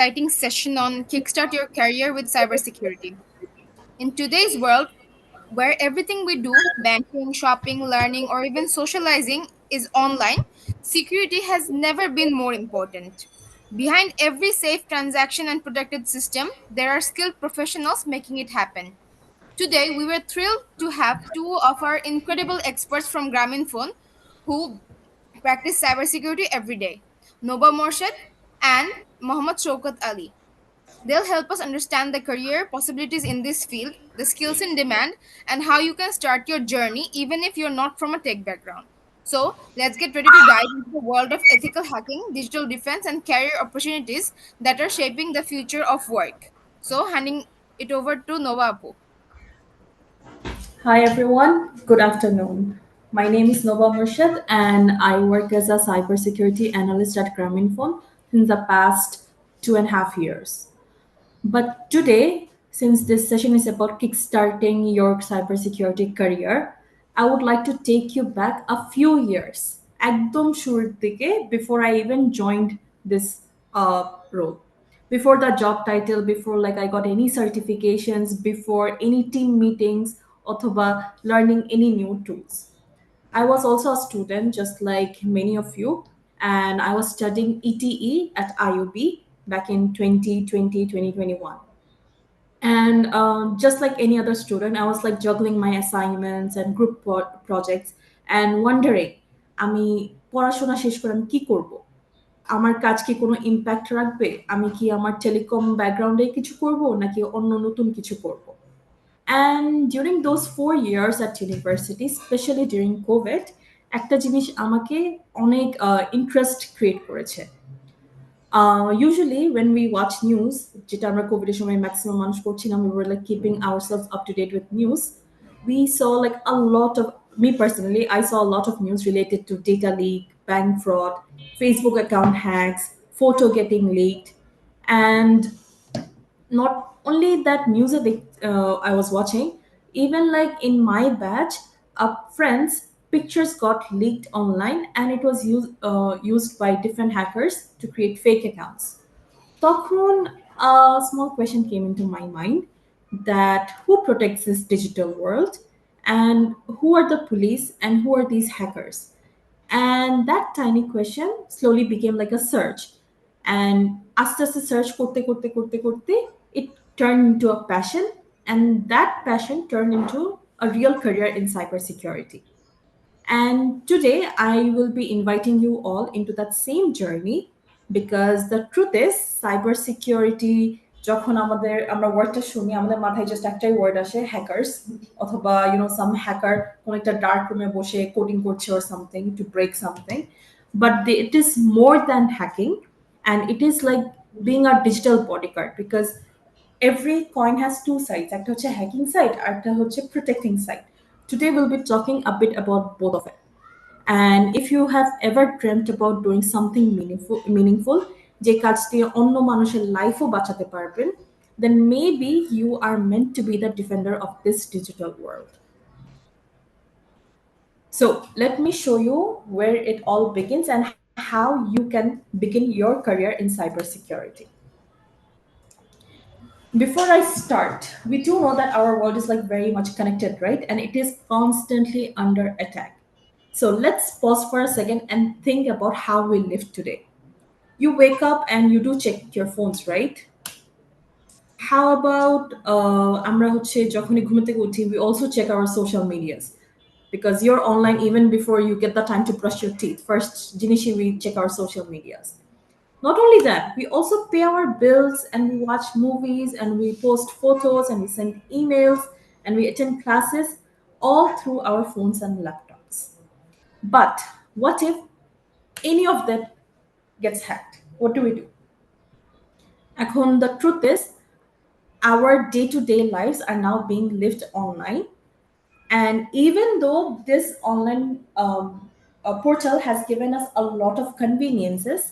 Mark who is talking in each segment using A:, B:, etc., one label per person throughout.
A: exciting session on Kickstart Your Career with Cybersecurity. In today's world, where everything we do, banking, shopping, learning, or even socializing, is online, security has never been more important. Behind every safe transaction and protected system, there are skilled professionals making it happen. Today, we were thrilled to have two of our incredible experts from Grameenphone who practice cybersecurity every day, Noba Morshid and Mohammad Shaukat Ali. They'll help us understand the career possibilities in this field, the skills in demand, and how you can start your journey even if you're not from a tech background. So, let's get ready to dive into the world of ethical hacking, digital defense, and career opportunities that are shaping the future of work. So, handing it over to Nova Apu.
B: Hi everyone, good afternoon. My name is Nova Murshid and I work as a cybersecurity analyst at Grameenphone since the past 2.5 years. But today, since this session is about kickstarting your cybersecurity career, I would like to take you back a few years. একদম শুরুর দিকে before I even joined this role. Before the job title, before like I got any certifications, before any team meetings, অথবা learning any new tools. I was also a student, just like many of you, and I was studying ETE at IUB back in 2020, 2021. And just like any other student, I was like juggling my assignments and group projects and wondering, আমি পড়াশোনা শেষ করে আমি কি করব? আমার কাজ কি কোনো ইম্প্যাক্ট রাখবে? আমি কি আমার টেলিকম ব্যাকগ্রাউন্ডে কিছু করব নাকি অন্য নতুন কিছু করব? And during those 4 years at university, especially during COVID, একটা জিনিস আমাকে অনেক ইন্টারেস্ট ক্রিয়েট করেছে। Usually when we watch news, যেটা আমরা কোভিডের সময় ম্যাক্সিমাম মানুষ করছিলাম, we were like keeping ourselves up to date with news. We saw like a lot of, me personally, I saw a lot of news related to data leak, bank fraud, Facebook account hacks, photo getting leaked, and not only that news that I was watching, even like in my batch, friends pictures got leaked online and it was used by different hackers to create fake accounts. তখন a small question came into my mind that who protects this digital world and who are the police and who are these hackers, and that tiny question slowly became like a search, and আস্তে আস্তে search করতে it turned into a passion, and that passion turned into a real career in cybersecurity. And today I will be inviting you all into that same journey because the truth is cybersecurity যখন আমরা ওয়ার্ডটা শুনি আমাদের মাথায় just একটাই word আসে hackers, অথবা সাম hacker কোন একটা ডার্ক রুমে বসে কোডিং করছে or something to break something, but it is more than hacking, and it is like being a digital bodyguard because every coin has two sides, একটা হচ্ছে hacking side আর একটা হচ্ছে protecting side. Today we'll be talking a bit about both of it. And if you have ever dreamt about doing something meaningful যে কাজ দিয়ে অন্য মানুষের লাইফও বাঁচাতে পারবেন, then maybe you are meant to be the defender of this digital world. So let me show you where it all begins and how you can begin your career in cybersecurity. Before I start, we do know that our world is like very much connected, right? And it is constantly under attack. So let's pause for a second and think about how we live today. You wake up and you do check your phones, right? How about আমরা হচ্ছে যখনই ঘুম থেকে উঠি, we also check our social medias because you're online even before you get the time to brush your teeth. First জিনিসই we check our social medias. Not only that, we also pay our bills and we watch movies and we post photos and we send emails and we attend classes all through our phones and laptops. But what if any of that gets hacked? What do we do? এখন the truth is our day-to-day lives are now being lived online, and even though this online portal has given us a lot of conveniences,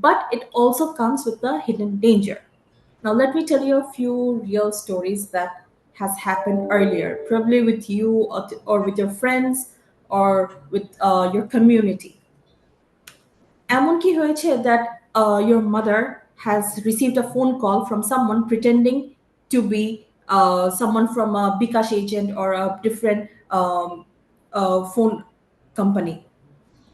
B: but it also comes with a hidden danger. Now let me tell you a few real stories that has happened earlier, probably with you or with your friends or with your community. এমন কি হয়েছে that your mother has received a phone call from someone pretending to be someone from a Bikash agent or a different phone company.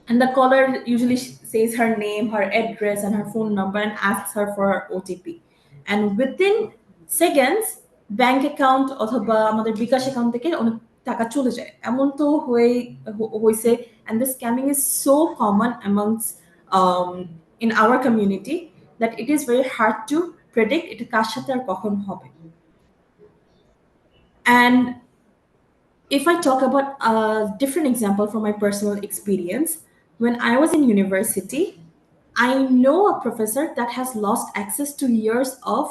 B: And the caller usually says her name, her address, and her phone number and asks her for her OTP. And within seconds, bank account অথবা আমাদের বিকাশ account থেকে অনেক টাকা চলে যায় এমন তো হয়েছে and this scamming is so common amongst um, in our community that it is very hard to predict এটা কার সাথে আর কখন হবে. And if I talk about a different example from my personal experience, when I was in university, I know a professor that has lost access to years of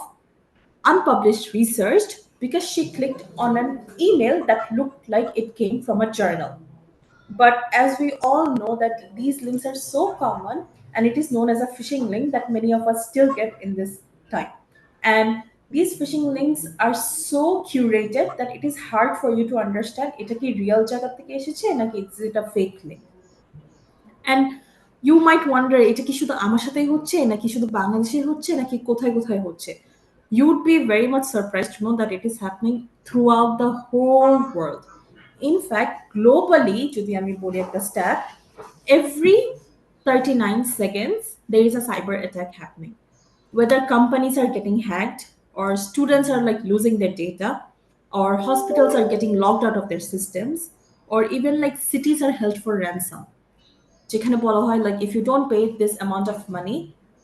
B: unpublished research because she clicked on an email that looked like it came from a journal. But as we all know that these links are so common and it is known as a phishing link that many of us still get in this time. And these phishing links are so curated that it is hard for you to understand এটা কি real জায়গা থেকে এসেছে নাকি is it a fake link. And you might wonder এটা কি শুধু আমার সাথেই হচ্ছে নাকি শুধু বাংলাদেশে হচ্ছে নাকি কোথায় কোথায় হচ্ছে. You would be very much surprised to know that it is happening throughout the whole world. In fact, globally, যদি আমি বলি একটা stat, every 39 seconds there is a cyber attack happening. Whether companies are getting hacked or students are like losing their data or hospitals are getting locked out of their systems or even like cities are held for ransom. যেখানে বলা হয় like if you don't pay this amount of money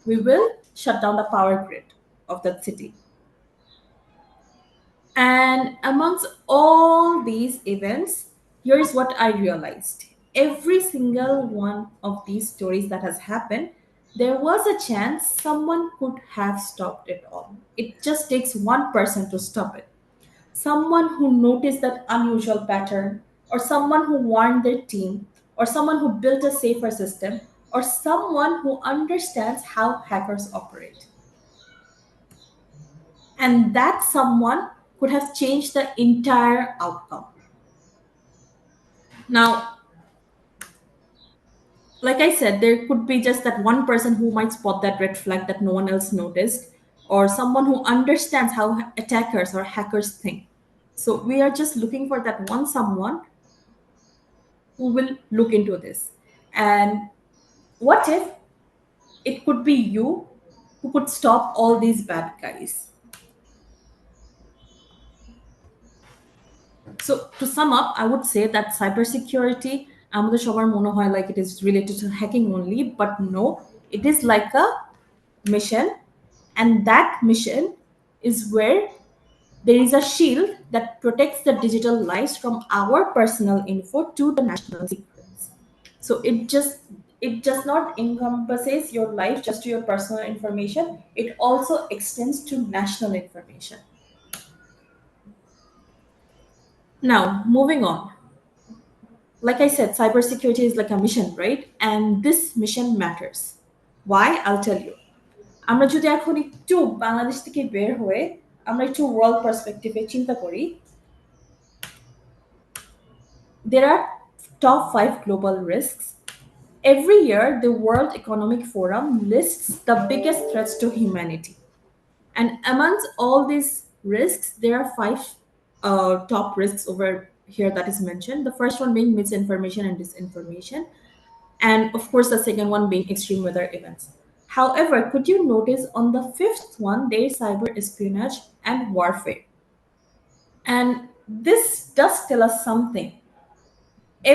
B: we will shut down the power grid of that city. And amongst all these events, here's what I realized. Every single one of these stories that has happened, there was a chance someone could have stopped it all. It just takes one person to stop it. Someone who noticed that unusual pattern, or someone who warned their team, or someone who built a safer system, or someone who understands how hackers operate. And that someone could have changed the entire outcome. Now, like I said, there could be just that one person who might spot that red flag that no one else noticed, or someone who understands how attackers or hackers think. So, we are just looking for that one someone who will look into this. And what if it could be you who could stop all these bad guys? So to sum up, I would say that cybersecurity, আমাদের সবার মনে হয় like it is related to hacking only, but no, it is like a mission, and that mission is where there is a shield that protects the digital lives from our personal info to the national secrets. So it just not encompasses your life just to your personal information. It also extends to national information. Now, moving on. Like I said, cybersecurity is like a mission, right? And this mission matters. Why? I'll tell you. আমরা যদি এখন একটু বাংলাদেশ থেকে বের হয়ে আমরা একটু world পার্সপেক্টিভে চিন্তা করি, there are top 5 global risks. Every year, the World Economic Forum lists the biggest threats to humanity. And amongst all these risks, there are 5 top risks over here that is mentioned. The first one being misinformation and disinformation, and of course the second one being extreme weather events. However, could you notice on the fifth one there is cyber espionage and warfare? And this does tell us something.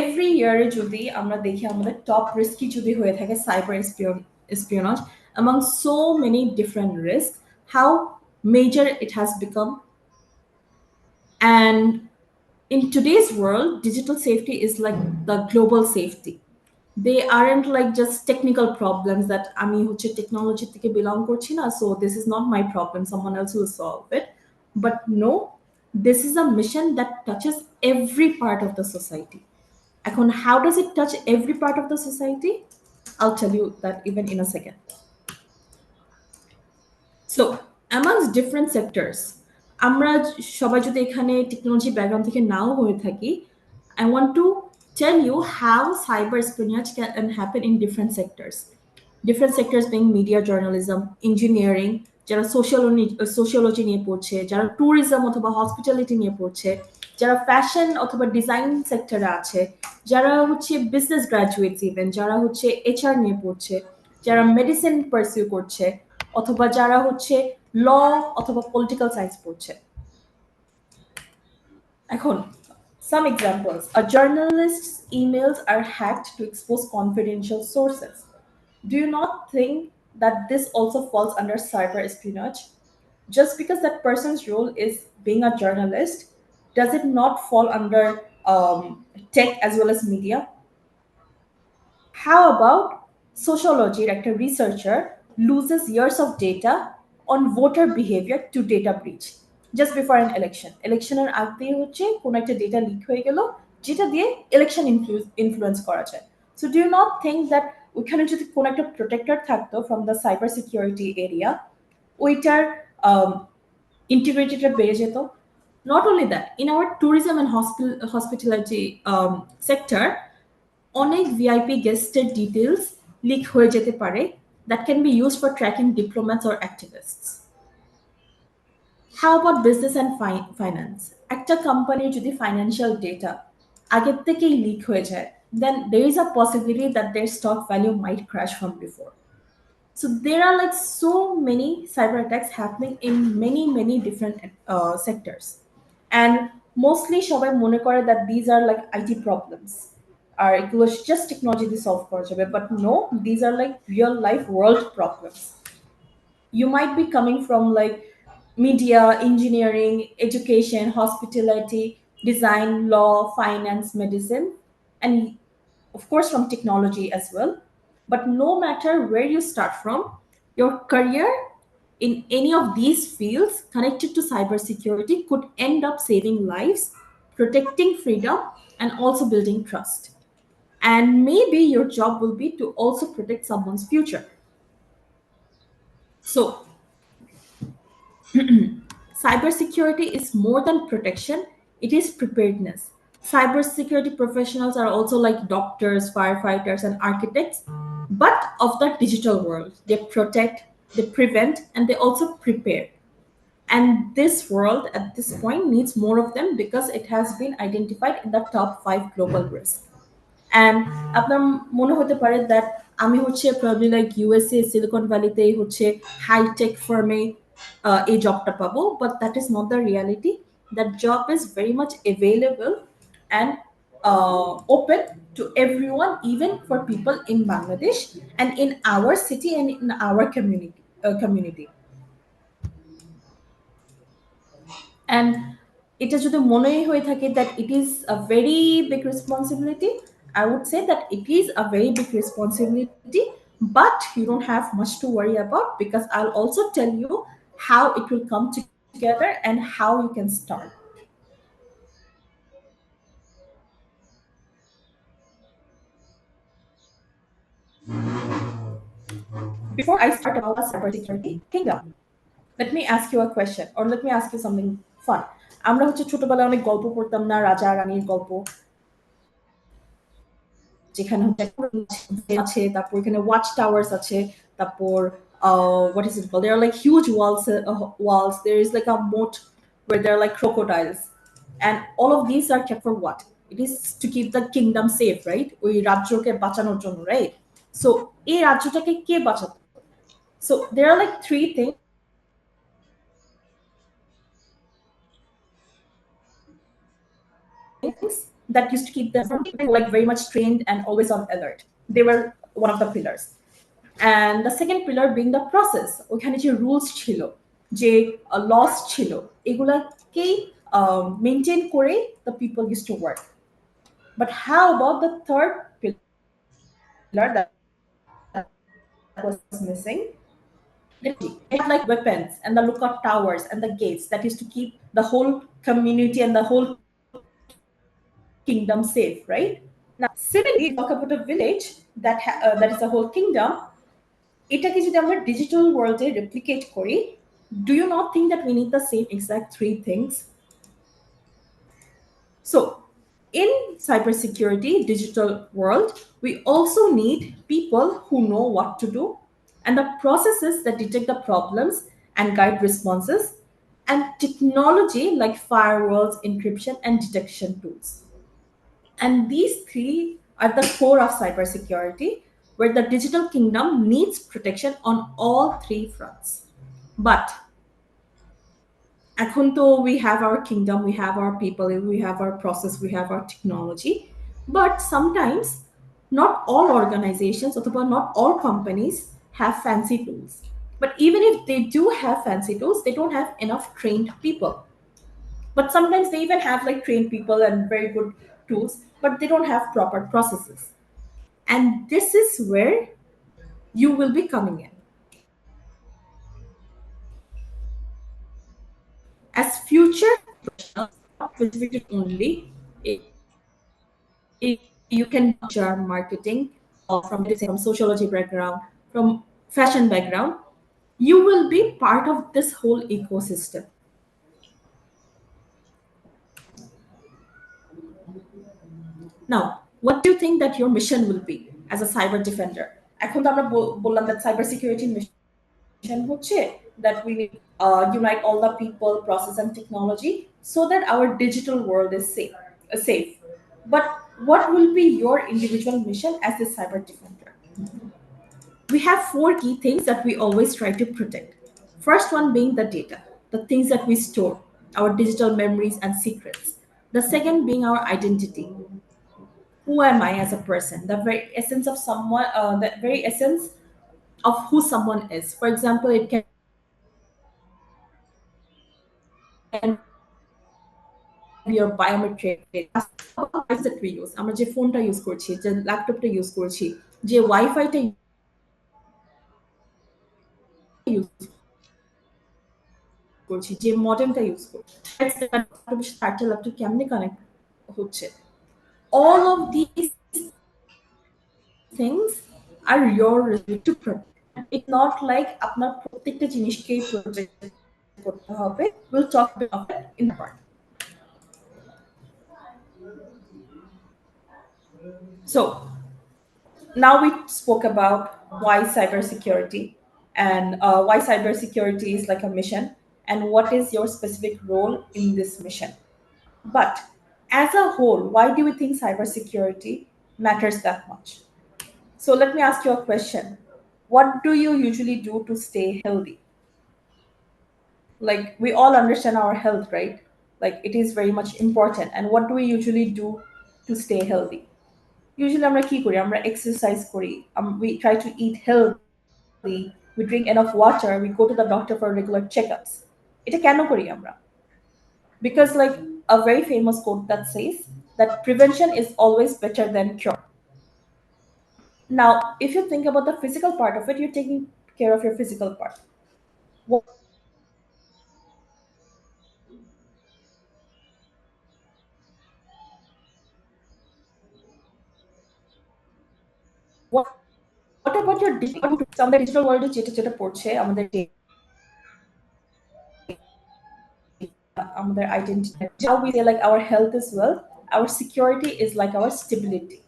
B: Every year যদি আমরা দেখি আমাদের top risky যদি হয়ে থাকে cyber espionage among so many different risks, how major it has become. And in today's world, digital safety is like the global safety. They aren't like just technical problems that আমি হচ্ছে technology থেকে belong করছি না, so this is not my problem, someone else will solve it. But no, this is a mission that touches every part of the society. এখন how does it touch every part of the society? I'll tell you that even in a second. So amongst different sectors, আমরা সবাই যদি এখানে technology background থেকে নাও হয়ে থাকি, I want to tell you how cyber espionage can happen in different sectors. Different sectors being media journalism, engineering, যারা sociology নিয়ে পড়ছে, যারা ট্যুরিজম অথবা হসপিটালিটি নিয়ে পড়ছে, যারা ফ্যাশন অথবা ডিজাইন সেক্টরে আছে, যারা হচ্ছে বিজনেস গ্রাজুয়েটস, ইভেন যারা হচ্ছে এইচআর নিয়ে পড়ছে, যারা মেডিসিন পারসিউ করছে, অথবা যারা হচ্ছে ল অথবা পলিটিক্যাল সায়েন্স পড়ছে। এখন some examples: a journalist's emails are hacked to expose confidential sources. Do you not think that this also falls under cyber espionage? Just because that person's role is being a journalist, does it not fall under tech as well as media? How about sociology, like a researcher loses years of data on voter behavior to data breach just before an election? Electioner আগে হচ্ছে কোন একটা data leak হয়ে গেল যেটা দিয়ে election influence করা যায়। So do you not think that ওইখানে যদি কোন একটা প্রোটেক্টর থাকতো from the cyber security area, ওইটার ইন্টিগ্রিটিটা বেড়ে যেত? Not only that, in our tourism and hospitality sector, অনেক ভিআইপি গেস্টের ডিটেলস লিক হয়ে যেতে পারে that can be used for tracking diplomats or activists. How about business and finance? একটা কোম্পানির যদি ফাইন্যান্সিয়াল ডেটা আগের থেকেই লিক হয়ে যায়, then there is a possibility that their stock value might crash from before. So there are like so many cyber attacks happening in many different sectors, and mostly সবাই মনে করে that these are like IT problems, আর এগুলো just technology দিয়ে solve করা যাবে, but no, these are like real life world problems. You might be coming from like media, engineering, education, hospitality, design, law, finance, medicine, and of course from technology as well. But no matter where you start from, your career in any of these fields connected to cybersecurity could end up saving lives, protecting freedom, and also building trust. And maybe your job will be to also protect someone's future. So, cybersecurity is more than protection, it is preparedness. Cybersecurity professionals are also like doctors, firefighters, and architects, but of the digital world. They protect, they prevent, and they also prepare. And this world at this point needs more of them because it has been identified in the top 5 global risks. And আপনার মনে হতে পারে that আমি হচ্ছে probably like USA silicon ভ্যালিতেই হচ্ছে hi tech ফার্মে এই জবটা পাবো, but that is not the reality. That job is very much available and open to everyone, even for people in Bangladesh and in our city and in our community. And এটা যদি মনেই হয়ে থাকে that it is a very big responsibility, I would say that it is a very big responsibility, but you don't have much to worry about because I'll also tell you how it will come together and how you can start. Before I start about cybersecurity kingdom, let me ask you a question, or let me ask you something fun. আমরা হচ্ছে ছোটবেলায় অনেক গল্প পড়তাম না, রাজা রানীর গল্প, যেখানে হচ্ছে আছে, তারপর এখানে ওয়াচ টাওয়ার্স আছে, তারপর what is it called, there are like huge walls, there is like a moat where there are like crocodiles, and all of these are kept for what? It is to keep the kingdom safe, right? ওই রাজ্যকে বাঁচানোর জন্য, right? So এই রাজ্যটাকে কে বাঁচাতো? So there are like three things that used to keep them from people like very much trained and always on alert. They were one of the pillars. And the second pillar being the process. ওখানে যে rules ছিল, যে loss ছিল, এগুলাকেই maintain করে the people used to work. But how about the third pillar that was missing? They had like weapons and the lookout towers and the gates that used to keep the whole community and the whole kingdom safe, right? Now, similarly, talk about a village that is a whole kingdom. এটাকে যদি আমরা digital ওয়ার্ল্ডে replicate করি, do you not think that we need the same exact three things? So In cybersecurity digital world, we also need people who know what to do and the processes that detect the problems and guide responses, and technology like firewalls, encryption, and detection tools. And these three are the core of cybersecurity, where the digital kingdom needs protection on all three fronts. But এখন তো we have our kingdom, we have our people, we have our process, we have our technology. But sometimes not all organizations or not all companies have fancy tools. But even if they do have fancy tools, they don't have enough trained people. But sometimes they even have like trained people and very good tools, but they don't have proper processes. And this is where you will be coming in. As future professionals, not specifically only, you can do HR, marketing, from sociology background, from fashion background, you will be part of this whole ecosystem. Now, what do you think that your mission will be as a cyber defender? এখন তো আমরা বললাম that cyber security mission হচ্ছে that we need unite all the people, process, and technology so that our digital world is safe. But what will be your individual mission as a cyber defender? We have four key things that we always try to protect. First one being the data, the things that we store, our digital memories and secrets. The second being our identity. Who am I as a person? The very essence of someone, the very essence of who someone is. For example, it can be your biometric data, it can be your biometric device that we use. আমরা যে ফোনটা use করছি, যে ল্যাপটপটা use করছি, যে ওয়াইফাইটা use করছি, যে মডেমটা ইউজ করছি, যে ওয়েবসাইটস that আমি ল্যাপটপের সাথে আরেকটা ল্যাপটপ কেমনে কানেক্ট হচ্ছে, all of these things are your responsibility to protect. And it's not like আপনার প্রত্যেকটা জিনিসকেই protect করতে হবে. We'll talk a bit of it in the next part. So now we spoke about why cybersecurity and why cybersecurity is like a mission and what is your specific role in this mission. But as a whole, why do we think cybersecurity matters that much? So let me ask you a question. What do you usually do to stay healthy? Like we all understand our health, right? Like it is very much important. And what do we usually do to stay healthy? Usually আমরা কি করি, আমরা exercise করি, we try to eat healthy, we drink enough water, we go to the doctor for regular checkups. এটা কেন করি আমরা? Because like a very famous quote that says that prevention is always better than cure. Now if you think about the physical part of it, you're taking care of your physical part. What about your digital part? What about your digital part? What about your digital part? What about your digital? আমাদের digital world যেটা যেটা পড়ছে আমাদের data, আমাদের identity. How we say like our health is wealth, our security is like our stability.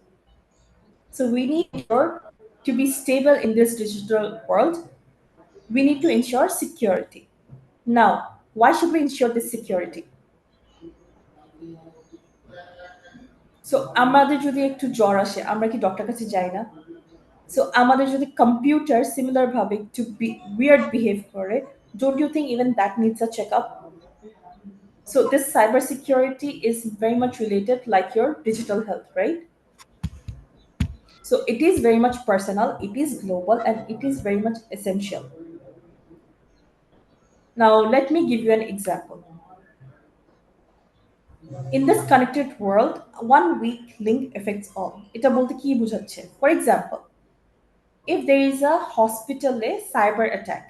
B: So we need to ensure to be stable in this digital world. We need to ensure security. Now, why should we ensure this security? So আমাদের যদি একটু জ্বর আসে, আমরা কি doctor কাছে যাই না? So আমাদের যদি কম্পিউটার সিমিলার ভাবে to be weird behave করে, don't you think even that needs a checkup? So this cybersecurity is very much related like your digital health, right? So it is very much personal, it is global, and it is very much essential. Now let me give you an example. In this connected world, one weak link affects all. এটা বলতে কি বোঝাচ্ছে? For example, if there is a hospital cyber attack,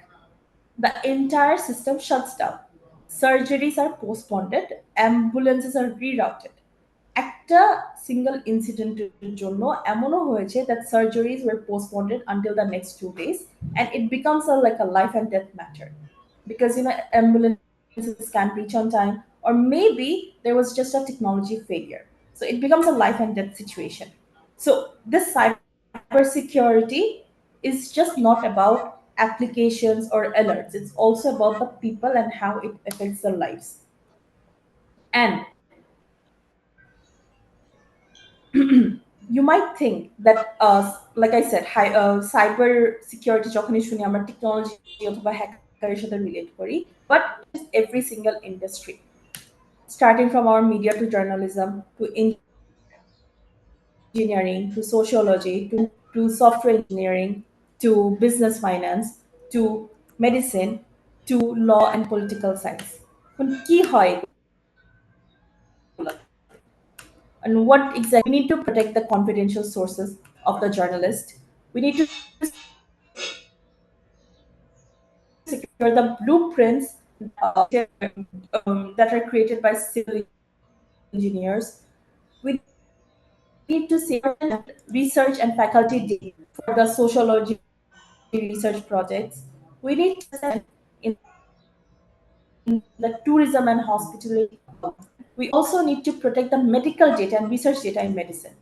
B: the entire system shuts down. Surgeries are postponed, ambulances are rerouted. একটা single ইনসিডেন্টের জন্য এমনও হয়েছে that surgeries were postponed until the next 2 days, and it becomes like a life and death matter because ambulances can't reach on time, or maybe there was just a technology failure. So it becomes a life and death situation. So this cybersecurity is just not about applications or alerts. It's also about the people and how it affects their lives. And you might think that, like I said, cyber security যখনই শুনি আমরা technology অথবা হ্যাকারের সাথে relate করি, but every single industry, starting from our media to journalism to engineering to sociology to software engineering to business finance to medicine to law and political science. এখন কি হয় এগুলাতে? And what exactly we need to protect the confidential sources of the journalist. We need to secure the blueprints that are created by civil that are created by civil engineers. We need to safeguard research and faculty data for the sociology research projects. We need to protect the assessment in the tourism and hospitality. We also need to protect the medical data and research data in medicine.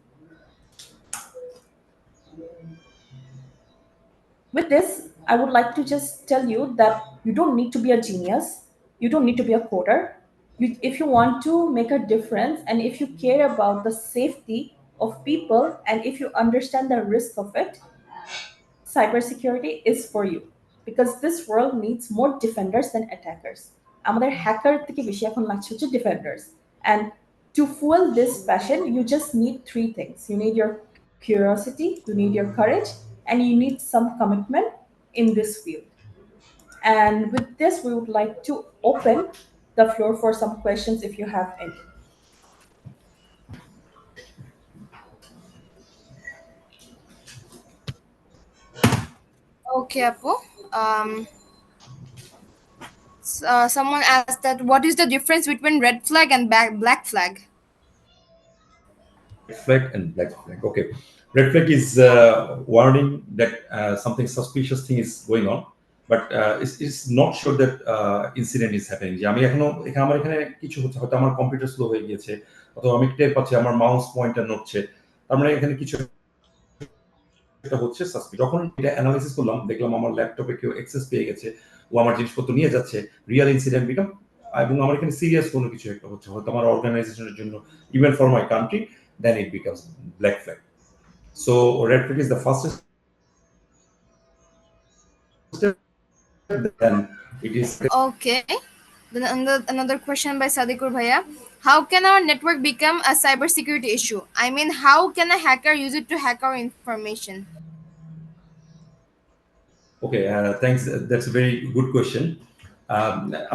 B: With this, I would like to just tell you that you don't need to be a genius. You don't need to be a coder. If you want to make a difference and if you care about the safety of people and if you understand the risk of it, cybersecurity is for you. Because this world needs more defenders than attackers. আমাদের hacker থেকে বেশি এখন লাগছে হচ্ছে defenders. And to fuel this passion, you just need three things. You need your curiosity, you need your courage, and you need some commitment in this field. And with this, we would like to open the floor for some questions if you have any.
A: Okay, Apo. Um, Someone asked that what is the difference between red flag and black flag?
C: Red flag and black flag. Okay, red flag is warning that something suspicious thing is going on, but it's not sure that incident is happening. যে আমি এখনো আমার এখানে কিছু হচ্ছে, হয়তো আমার computer slow হয়ে গিয়েছে, অথবা আমি টের পাচ্ছি আমার মাউস পয়েন্টার নড়ছে, তার মানে এখানে কিছু একটা হচ্ছে সাসপেক্ট। যখন এটা অ্যানালাইসিস করলাম, দেখলাম আমার ল্যাপটপে কেউ অ্যাক্সেস পেয়ে গেছে, ও আমার জিনিসপত্র নিয়ে যাচ্ছে, রিয়েল ইনসিডেন্ট বিকাম, এবং আমার এখানে সিরিয়াস কোনো কিছু একটা হচ্ছে, হয়তো আমার অর্গানাইজেশনের জন্য, even for my country, then it becomes black flag. So red flag is the fastest step, then it is.
A: Okay. Then another question by Sadikur Bhaiya. How can our network become a cybersecurity issue? I mean, how can a hacker use it to hack our information?
C: Okay, thanks. That's a very good question.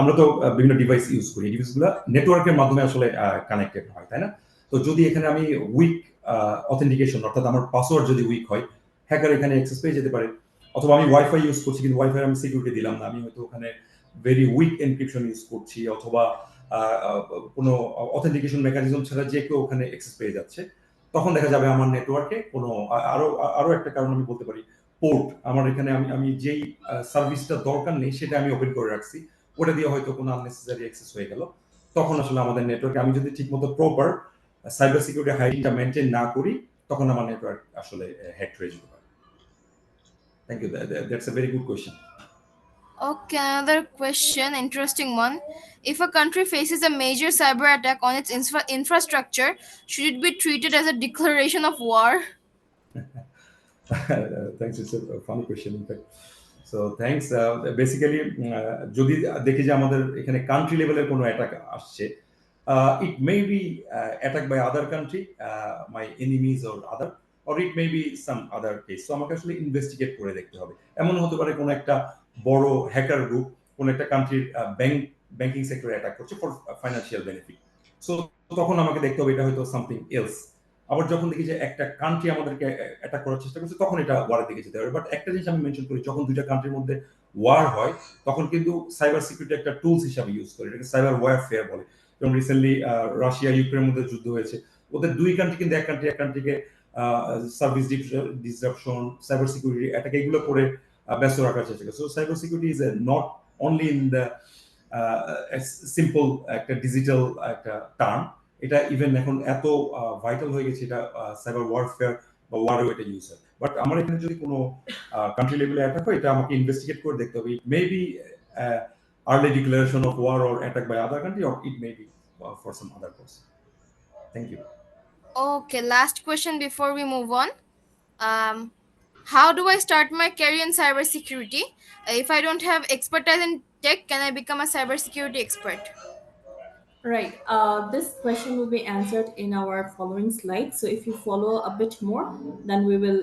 C: আমরা তো বিভিন্ন device use করি, ডিভাইসগুলো নেটওয়ার্কের মাধ্যমে আসলে connected হয়, তাই না? তো যদি এখানে আমি উইক অথেন্টিকেশন, অর্থাৎ আমার পাসওয়ার্ড যদি উইক হয়, হ্যাকার এখানে অ্যাক্সেস পেয়ে যেতে পারে। অথবা আমি ওয়াইফাই ইউজ করছি, কিন্তু ওয়াইফাই আমি সিকিউরিটি দিলাম না, আমি হয়তো ওখানে ভেরি উইক এনক্রিপশন ইউজ করছি, অথবা কোনো অথেন্টিকেশন মেকানিজম ছাড়া যে কেউ ওখানে অ্যাক্সেস পেয়ে যাচ্ছে, তখন দেখা যাবে আমার নেটওয়ার্কে কোনো আরো আরো একটা কারণ আমি বলতে পারি, পোর্ট আমার এখানে আমি যেই সার্ভিসটা দরকার নেই সেটা আমি ওপেন করে রাখছি, ওটা দিয়ে হয়তো কোনো আননেসেসারি অ্যাক্সেস হয়ে গেল, তখন আসলে আমাদের নেটওয়ার্কে আমি যদি ঠিকমতো প্রপার সাইবার সিকিউরিটি হাইজিনটা মেনটেন না করি, তখন আমার নেটওয়ার্ক আসলে হ্যাক হয়ে যেতে পারে। Thank you, that's a very good question.
A: Okay, another question, interesting one. If a country faces a major cyber attack on its infrastructure, should it be treated as a declaration of war?
C: Thanks, it's a funny question in fact. So thanks. Basically, যদি দেখি যে আমাদের এখানে country লেভেলের কোনো attack আসছে, it may be attack by other country, my enemies or other, or it may be some other case. So আমাকে আসলে ইনভেস্টিগেট করে দেখতে হবে। এমন হতে পারে কোনো একটা বড় হ্যাকার গ্রুপ কোনো একটা কান্ট্রির ব্যাংকিং সেক্টরে অ্যাটাক করছে ফর ফাইন্যান্সিয়াল বেনিফিট। সো তখন আমাকে দেখতে হবে এটা হয়তো সামথিং এলস। আবার যখন দেখি যে একটা কান্ট্রি আমাদেরকে অ্যাটাক করার চেষ্টা করছে, তখন এটা ওয়ারের দিকে যেতে হবে। বাট একটা জিনিস আমি মেনশন করি, যখন দুইটা কান্ট্রির মধ্যে ওয়ার হয়, তখন কিন্তু সাইবার সিকিউরিটি একটা টুলস হিসাবে ইউজ করে, এটাকে সাইবার ওয়ারফেয়ার বলে। যেমন রিসেন্টলি রাশিয়া ইউক্রেনের মধ্যে যুদ্ধ হয়েছে, ওদের দুই কান্ট্রি কিন্তু এক কান্ট্রিকে service disruption, cyber security attack এগুলো করে ব্যস্ত রাখার চেষ্টা করে। So cyber security is not only in the simple একটা ডিজিটাল একটা টার্ম, এটা ইভেন এখন এত ভাইটাল হয়ে গেছে, এটা সাইবার ওয়ারফেয়ার বা ওয়ারও এটা ইউজ হয়। বাট আমার এখানে যদি কোনো কান্ট্রি লেভেলে অ্যাটাক হয়, এটা আমাকে ইনভেস্টিগেট করে দেখতে হবে। It may be early declaration of war or attack by other country, or it may be for some other cause. Thank you.
A: Okay, last question before we move on. Um, how do I start my career in cybersecurity? If I don't have expertise in tech, can I become a cybersecurity expert?
B: Right. This question will be answered in our following slides. So if you follow a bit more, then we will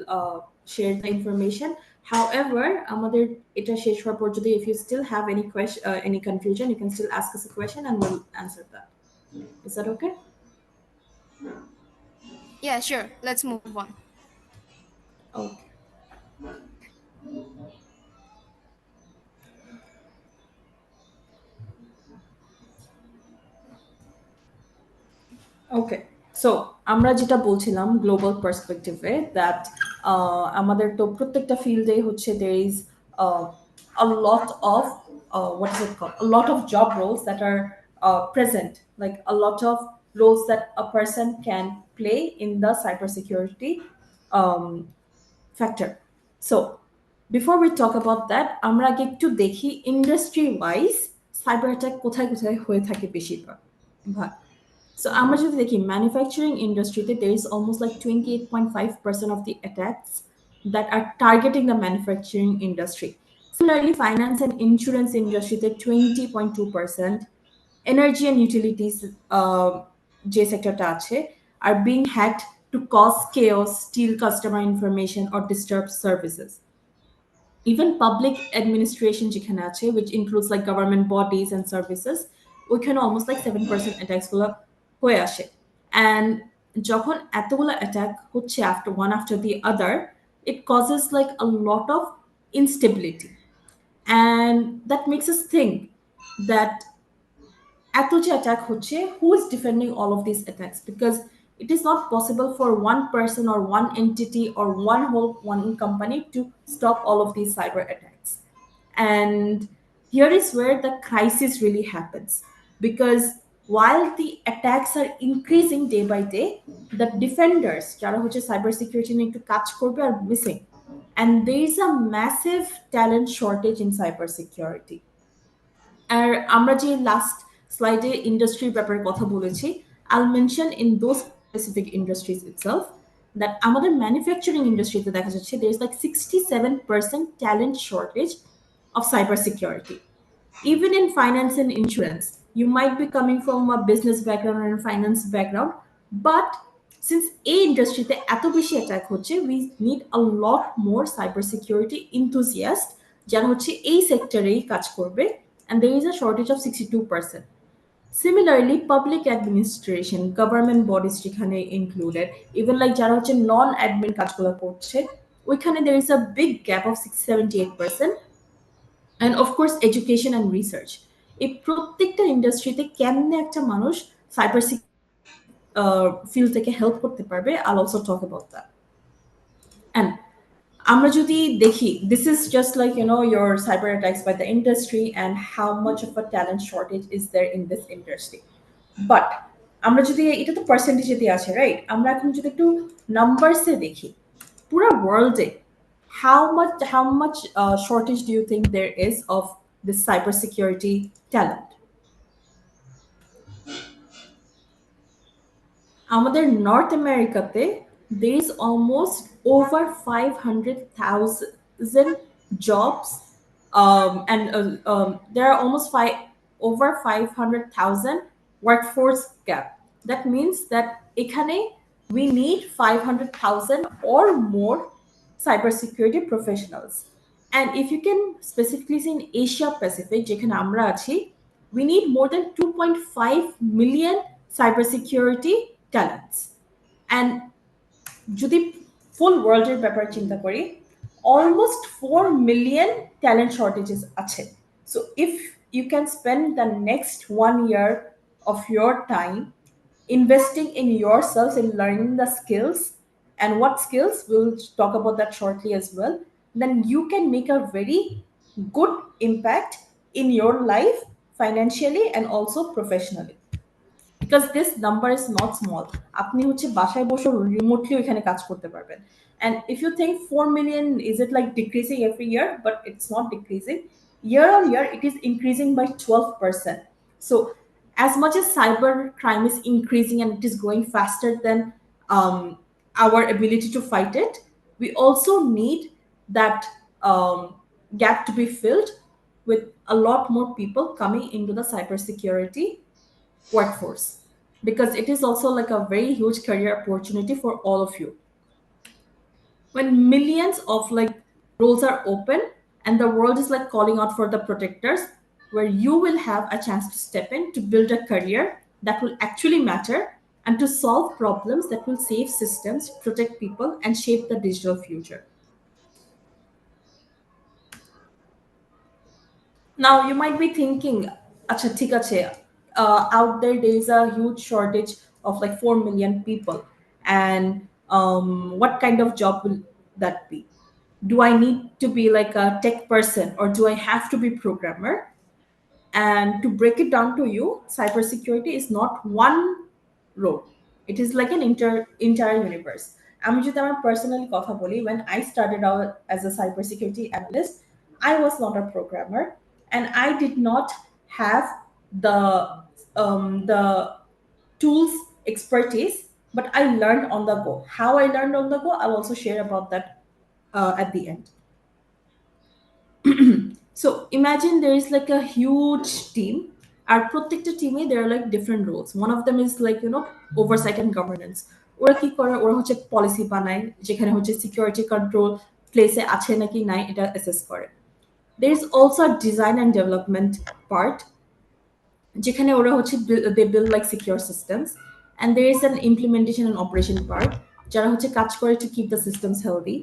B: share the information. However, আমাদের এটা শেষ হওয়ার পর যদি if you still have any question, any confusion, you can still ask us a question and we'll answer that. Is that okay?
A: Yeah, sure. Let's move on.
B: Okay. Okay, so আমরা যেটা বলছিলাম global পার্সপেক্টিভে that আমাদের তো প্রত্যেকটা ফিল্ডে হচ্ছে there is a lot of what is it called, a lot of job roles that are present, like a lot of roles that a person can play in the cybersecurity um, factor. So before we talk about that, আমরা আগে একটু দেখি industry wise cyber attack কোথায় কোথায় হয়ে থাকে বেশিরভাগ ভাগ। So আমরা যদি দেখি ম্যানুফ্যাকচারিং ইন্ডাস্ট্রিতে there is almost like 28.5% of the attacks that are targeting the manufacturing industry. Similarly, finance and insurance industryতে 20.2%, energy and utilities যে সেক্টরটা আছে are being hacked to cause chaos, steal customer information or disturb services. Even public administration যেখানে আছে, which includes like government bodies and services, ওইখানে almost like 7% attacks গুলো হয়ে আসে। And যখন এতগুলো attack হচ্ছে after one after the other, it causes like a lot of instability, and that makes us think that এত যে অ্যাটাক হচ্ছে, who is defending all of these attacks? Because it is not possible for one person or one entity or one company to stop all of these cyber attacks. And here is where the crisis really happens, because while the attacks are increasing day by day, the defenders যারা হচ্ছে cyber security নিয়ে একটু কাজ করবে are missing, and there is a massive talent shortage in cyber security. আর আমরা যে last স্লাইডে ইন্ডাস্ট্রির ব্যাপারে কথা বলেছি, I'll mention in those specific industries itself that আমাদের ম্যানুফ্যাকচারিং ইন্ডাস্ট্রিতে দেখা যাচ্ছে there is like 67% talent shortage of cyber security. Even in finance and insurance, you might be coming from a business background or a finance background, but since a industryতে এত বেশি attack হচ্ছে, we need a lot more cyber security enthusiasts যারা হচ্ছে এই সেক্টরেই কাজ করবে, and there is a shortage of 62%. Similarly, public administration, government bodies যেখানে included, even like যারা হচ্ছে নন অ্যাডমিন কাজগুলো করছে, ওইখানে there is a big gap of 78%. And of course education and research, এই প্রত্যেকটা ইন্ডাস্ট্রিতে কেমনে একটা মানুষ সাইবার ফিল্ড থেকে হেল্প করতে পারবে, I'll also talk about that. And আমরা যদি দেখি, this is just like your cyber attacks by the industry and how much of a talent shortage is there in this industry. But আমরা যদি এটা তো পার্সেন্টেজে দিয়ে আছে, রাইট? আমরা এখন যদি একটু নাম্বারসে দেখি, পুরো ওয়ার্ল্ডে how much shortage do you think there is of this cybersecurity talent? আমাদের নর্থ আমেরিকাতে there is almost over 500,000 jobs, and there are almost over 500,000 workforce gap. That means that এখানে we need 500,000 or more cybersecurity professionals. And if you can specifically see in Asia Pacific যেখানে আমরা আছি, we need more than 2.5 million cybersecurity talents. And যদি ফুল ওয়ার্ল্ডের ব্যাপারে চিন্তা করি, almost 4 million talent shortages আছে. So if you can spend the next 1 year of your time investing in yourself in learning the skills, and what skills we'll talk about that shortly as well, then you can make a very good impact in your life financially and also professionally. because this number is not small. আপনি হচ্ছে বাসায় বসে remotely ওখানে কাজ করতে পারবেন। And if you think 4 million, is it like decreasing every year? But it's not decreasing. Year on year, it is increasing by 12%. So as much as cyber crime is increasing and it is growing faster than um, our ability to fight it, we also need that gap to be filled with a lot more people coming into the cybersecurity workforce, because it is also like a very huge career opportunity for all of you. When millions of like roles are open and the world is like calling out for the protectors, where you will have a chance to step in to build a career that will actually matter and to solve problems that will save systems, protect people, and shape the digital future. Now you might be thinking, acha thik ache, out there is a huge shortage of like 4 million people, and what kind of job will that be? Do I need to be like a tech person, or do I have to be programmer? And to break it down to you, cybersecurity is not one role. It is like an entire universe. আমি যদি আমার personally কথা বলি, when I started out as a cybersecurity analyst, I was not a programmer, and I did not have the tools expertise, but I learned on the go. How I learned on the go, I'll also share about that at the end. So imagine there is like a huge team. Our protected team, there are like different roles. One of them is like, oversight and governance. ওরা কি করে? ওরা হচ্ছে policy বানায়, যেখানে হচ্ছে security control প্লেসে আছে নাকি নাই এটা অ্যাসেস করে। There is also a design and development part, যেখানে ওরা হচ্ছে they build like secure systems, and there is an implementation and operation part, যারা হচ্ছে কাজ করে to keep the systems healthy,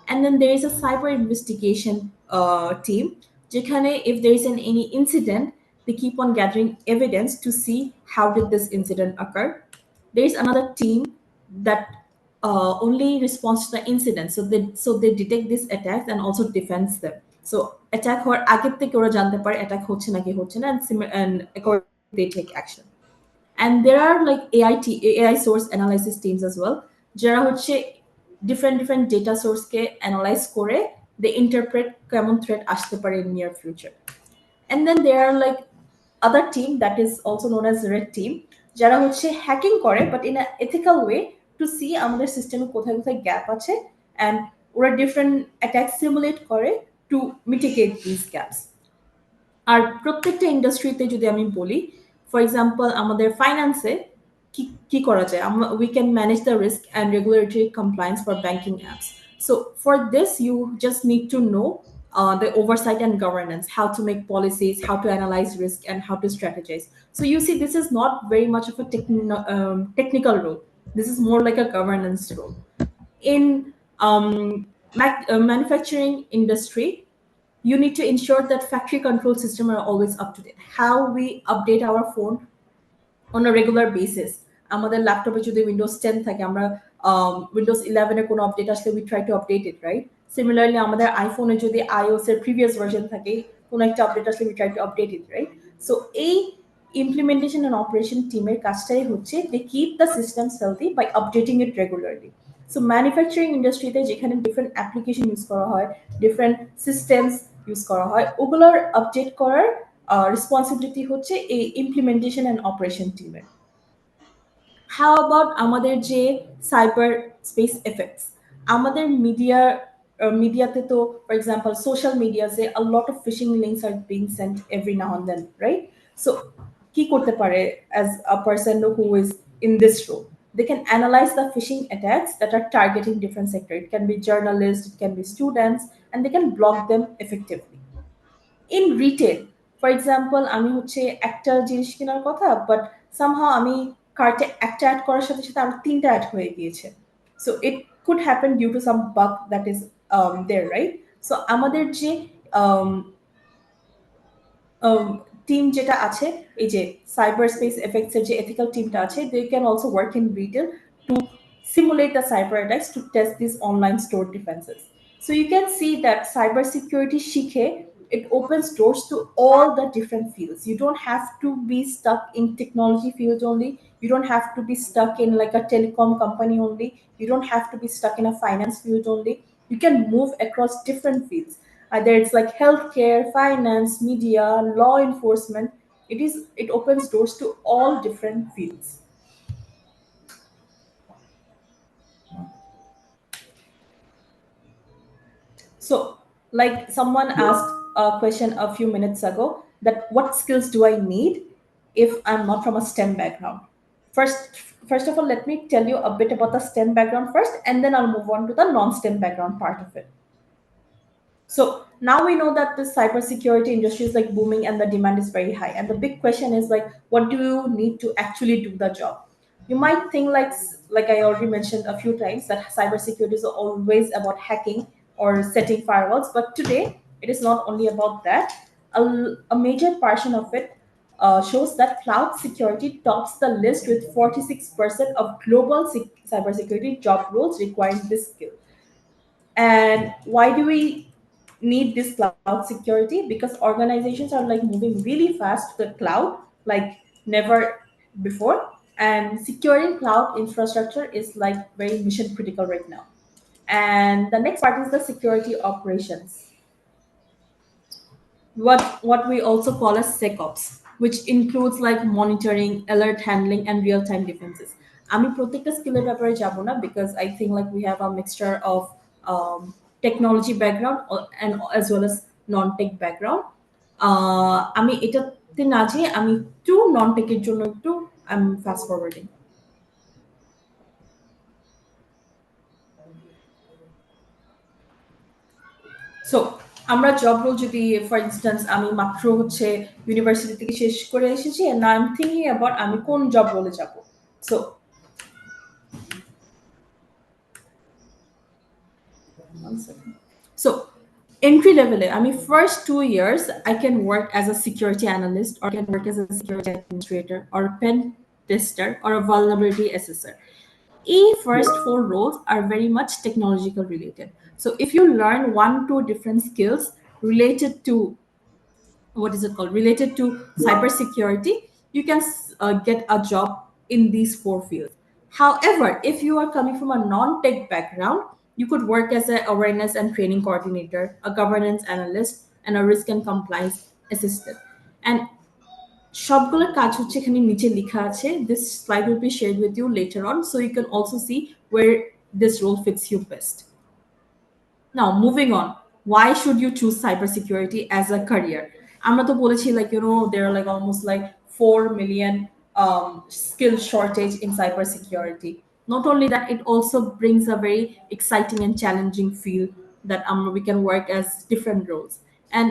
B: and then there is a cyber investigation team, যেখানে if there is any incident, they keep on gathering evidence to see how did this incident occur. There is another team that only responds to the incident, so they detect these attacks and also defends them. So attack হওয়ার আগের থেকে ওরা জানতে পারে attack হচ্ছে নাকি হচ্ছে না, and accordingly they take action. And there are like AI source analysis teams as well, যারা হচ্ছে different data source কে analyze করে they interpret কেমন threat আসতে পারে in near future. And then there are like other team that is also known as red team, যারা হচ্ছে hacking করে but in a ethical way, to see আমাদের সিস্টেমে কোথায় কোথায় গ্যাপ আছে, and ওরা different attacks simulate করে to mitigate these gaps. আর প্রত্যেকটা ইন্ডাস্ট্রিতে যদি আমি বলি, ফর এক্সাম্পল আমাদের ফাইন্যান্সে কি কি করা যায়, we can manage the risk and regulatory compliance for banking apps. So for this, you just need to know the oversight and governance, how to make policies, how to analyze risk, and how to strategize. So you see, this is not very much of a technical role. This is more like a governance role. In manufacturing industry, you need to ensure that factory control system are always up to date. How we update our phone on a regular basis. আমাদের ল্যাপটপে যদি Windows 10 থাকে, আমরা Windows 11 এর কোনো update আসলে we try to update it, right? Similarly, আমাদের আইফোনে যদি iOS এর previous version থাকে, কোনো একটা আপডেট আসলে we try to update it, right? So এই implementation and operation টিমের কাজটাই হচ্ছে they keep the systems healthy by updating it regularly. So manufacturing industryতে যেখানে different application ইউজ করা হয়, different systems ইউজ করা হয়, ওগুলোর আপডেট করার রেসপন্সিবিলিটি হচ্ছে এই ইমপ্লিমেন্টেশন অ্যান্ড অপারেশন টিমের। হাউ অ্যাবাউট আমাদের যে সাইবার স্পেস এফেক্টস, আমাদের মিডিয়াতে তো ফর এক্সাম্পল সোশ্যাল মিডিয়াতে a lot of phishing links are being sent every now and then, right? So কি করতে পারে as a person who is in this role? They can analyze the phishing attacks that are targeting different sectors. It can be journalists, it can be students, and they can block them effectively. In retail, for example, আমি হচ্ছে একটা জিনিস কেনার কথা, but somehow আমি কার্টে একটা add করার সাথে সাথে আমার তিনটা অ্যাড হয়ে গিয়েছে। So it could happen due to some bug that is there, right? সো আমাদের যে টিম যেটা আছে, এই যে সাইবার স্পেস এফেক্টস এর যে এথিক্যাল টিমটা আছে, they can also work in retail to simulate the cyber attacks to test these online store defenses. So you can see that cyber security শিখে it opens doors to all the different fields. You don't have to be stuck in technology field only. You don't have to be stuck in like a telecom company only. You don't have to be stuck in a finance field only. You can move across different fields. Either it's like healthcare, finance, media, law enforcement. It opens doors to all different fields. So, like someone asked a question a few minutes ago, that what skills do I need if I'm not from a STEM background? First, first of all, let me tell you a bit about the STEM background first, and then I'll move on to the non-STEM background part of it. So now we know that the cybersecurity industry is like booming and the demand is very high. And the big question is like, what do you need to actually do the job? You might think like I already mentioned a few times that cybersecurity is always about hacking or setting firewalls, but today it is not only about that. A major portion of it shows that cloud security tops the list with 46% of global cybersecurity job roles requiring this skill. And why do we need this cloud security? Because organizations are like moving really fast to the cloud, like never before. And securing cloud infrastructure is like very mission critical right now. And the next part is the security operations, what we also call as SecOps, which includes like monitoring, alert handling, and real time defenses. আমি প্রত্যেকটা স্কিলের ব্যাপারে যাব না because I think like we have a mixture of um, technology background and as well as non-tech background. আমি এটাতে না যেয়ে আমি একটু non-tech এর জন্য একটু I'm fast forwarding. সো আমরা জব রোল যদি ফর ইনস্ট্যান্স আমি মাত্র হচ্ছে ইউনিভার্সিটি থেকে শেষ করে এসেছি and now I'm thinking about আমি কোন জব রোলে যাব. So one second. So entry level, I mean, first 2 years, I can work as a security analyst or I can work as a security administrator or a pen tester or a vulnerability assessor. First four roles are very much technological related. So if you learn 1 2 different skills related to what is it called related to cybersecurity, you can get a job in these four fields. However, if you are coming from a non-tech background, you could work as an awareness and training coordinator, a governance analyst, and a risk and compliance assistant. And সবগুলো কাজ হচ্ছে এখানে নিচে লেখা আছে. This slide will be shared with you later on, so you can also see where this role fits you best. Now, moving on, why should you choose cybersecurity as a career? আমরা তো বলেছি like there are like almost like 4 million skill shortage in cybersecurity. Not only that, it also brings a very exciting and challenging field that we can work as different roles. And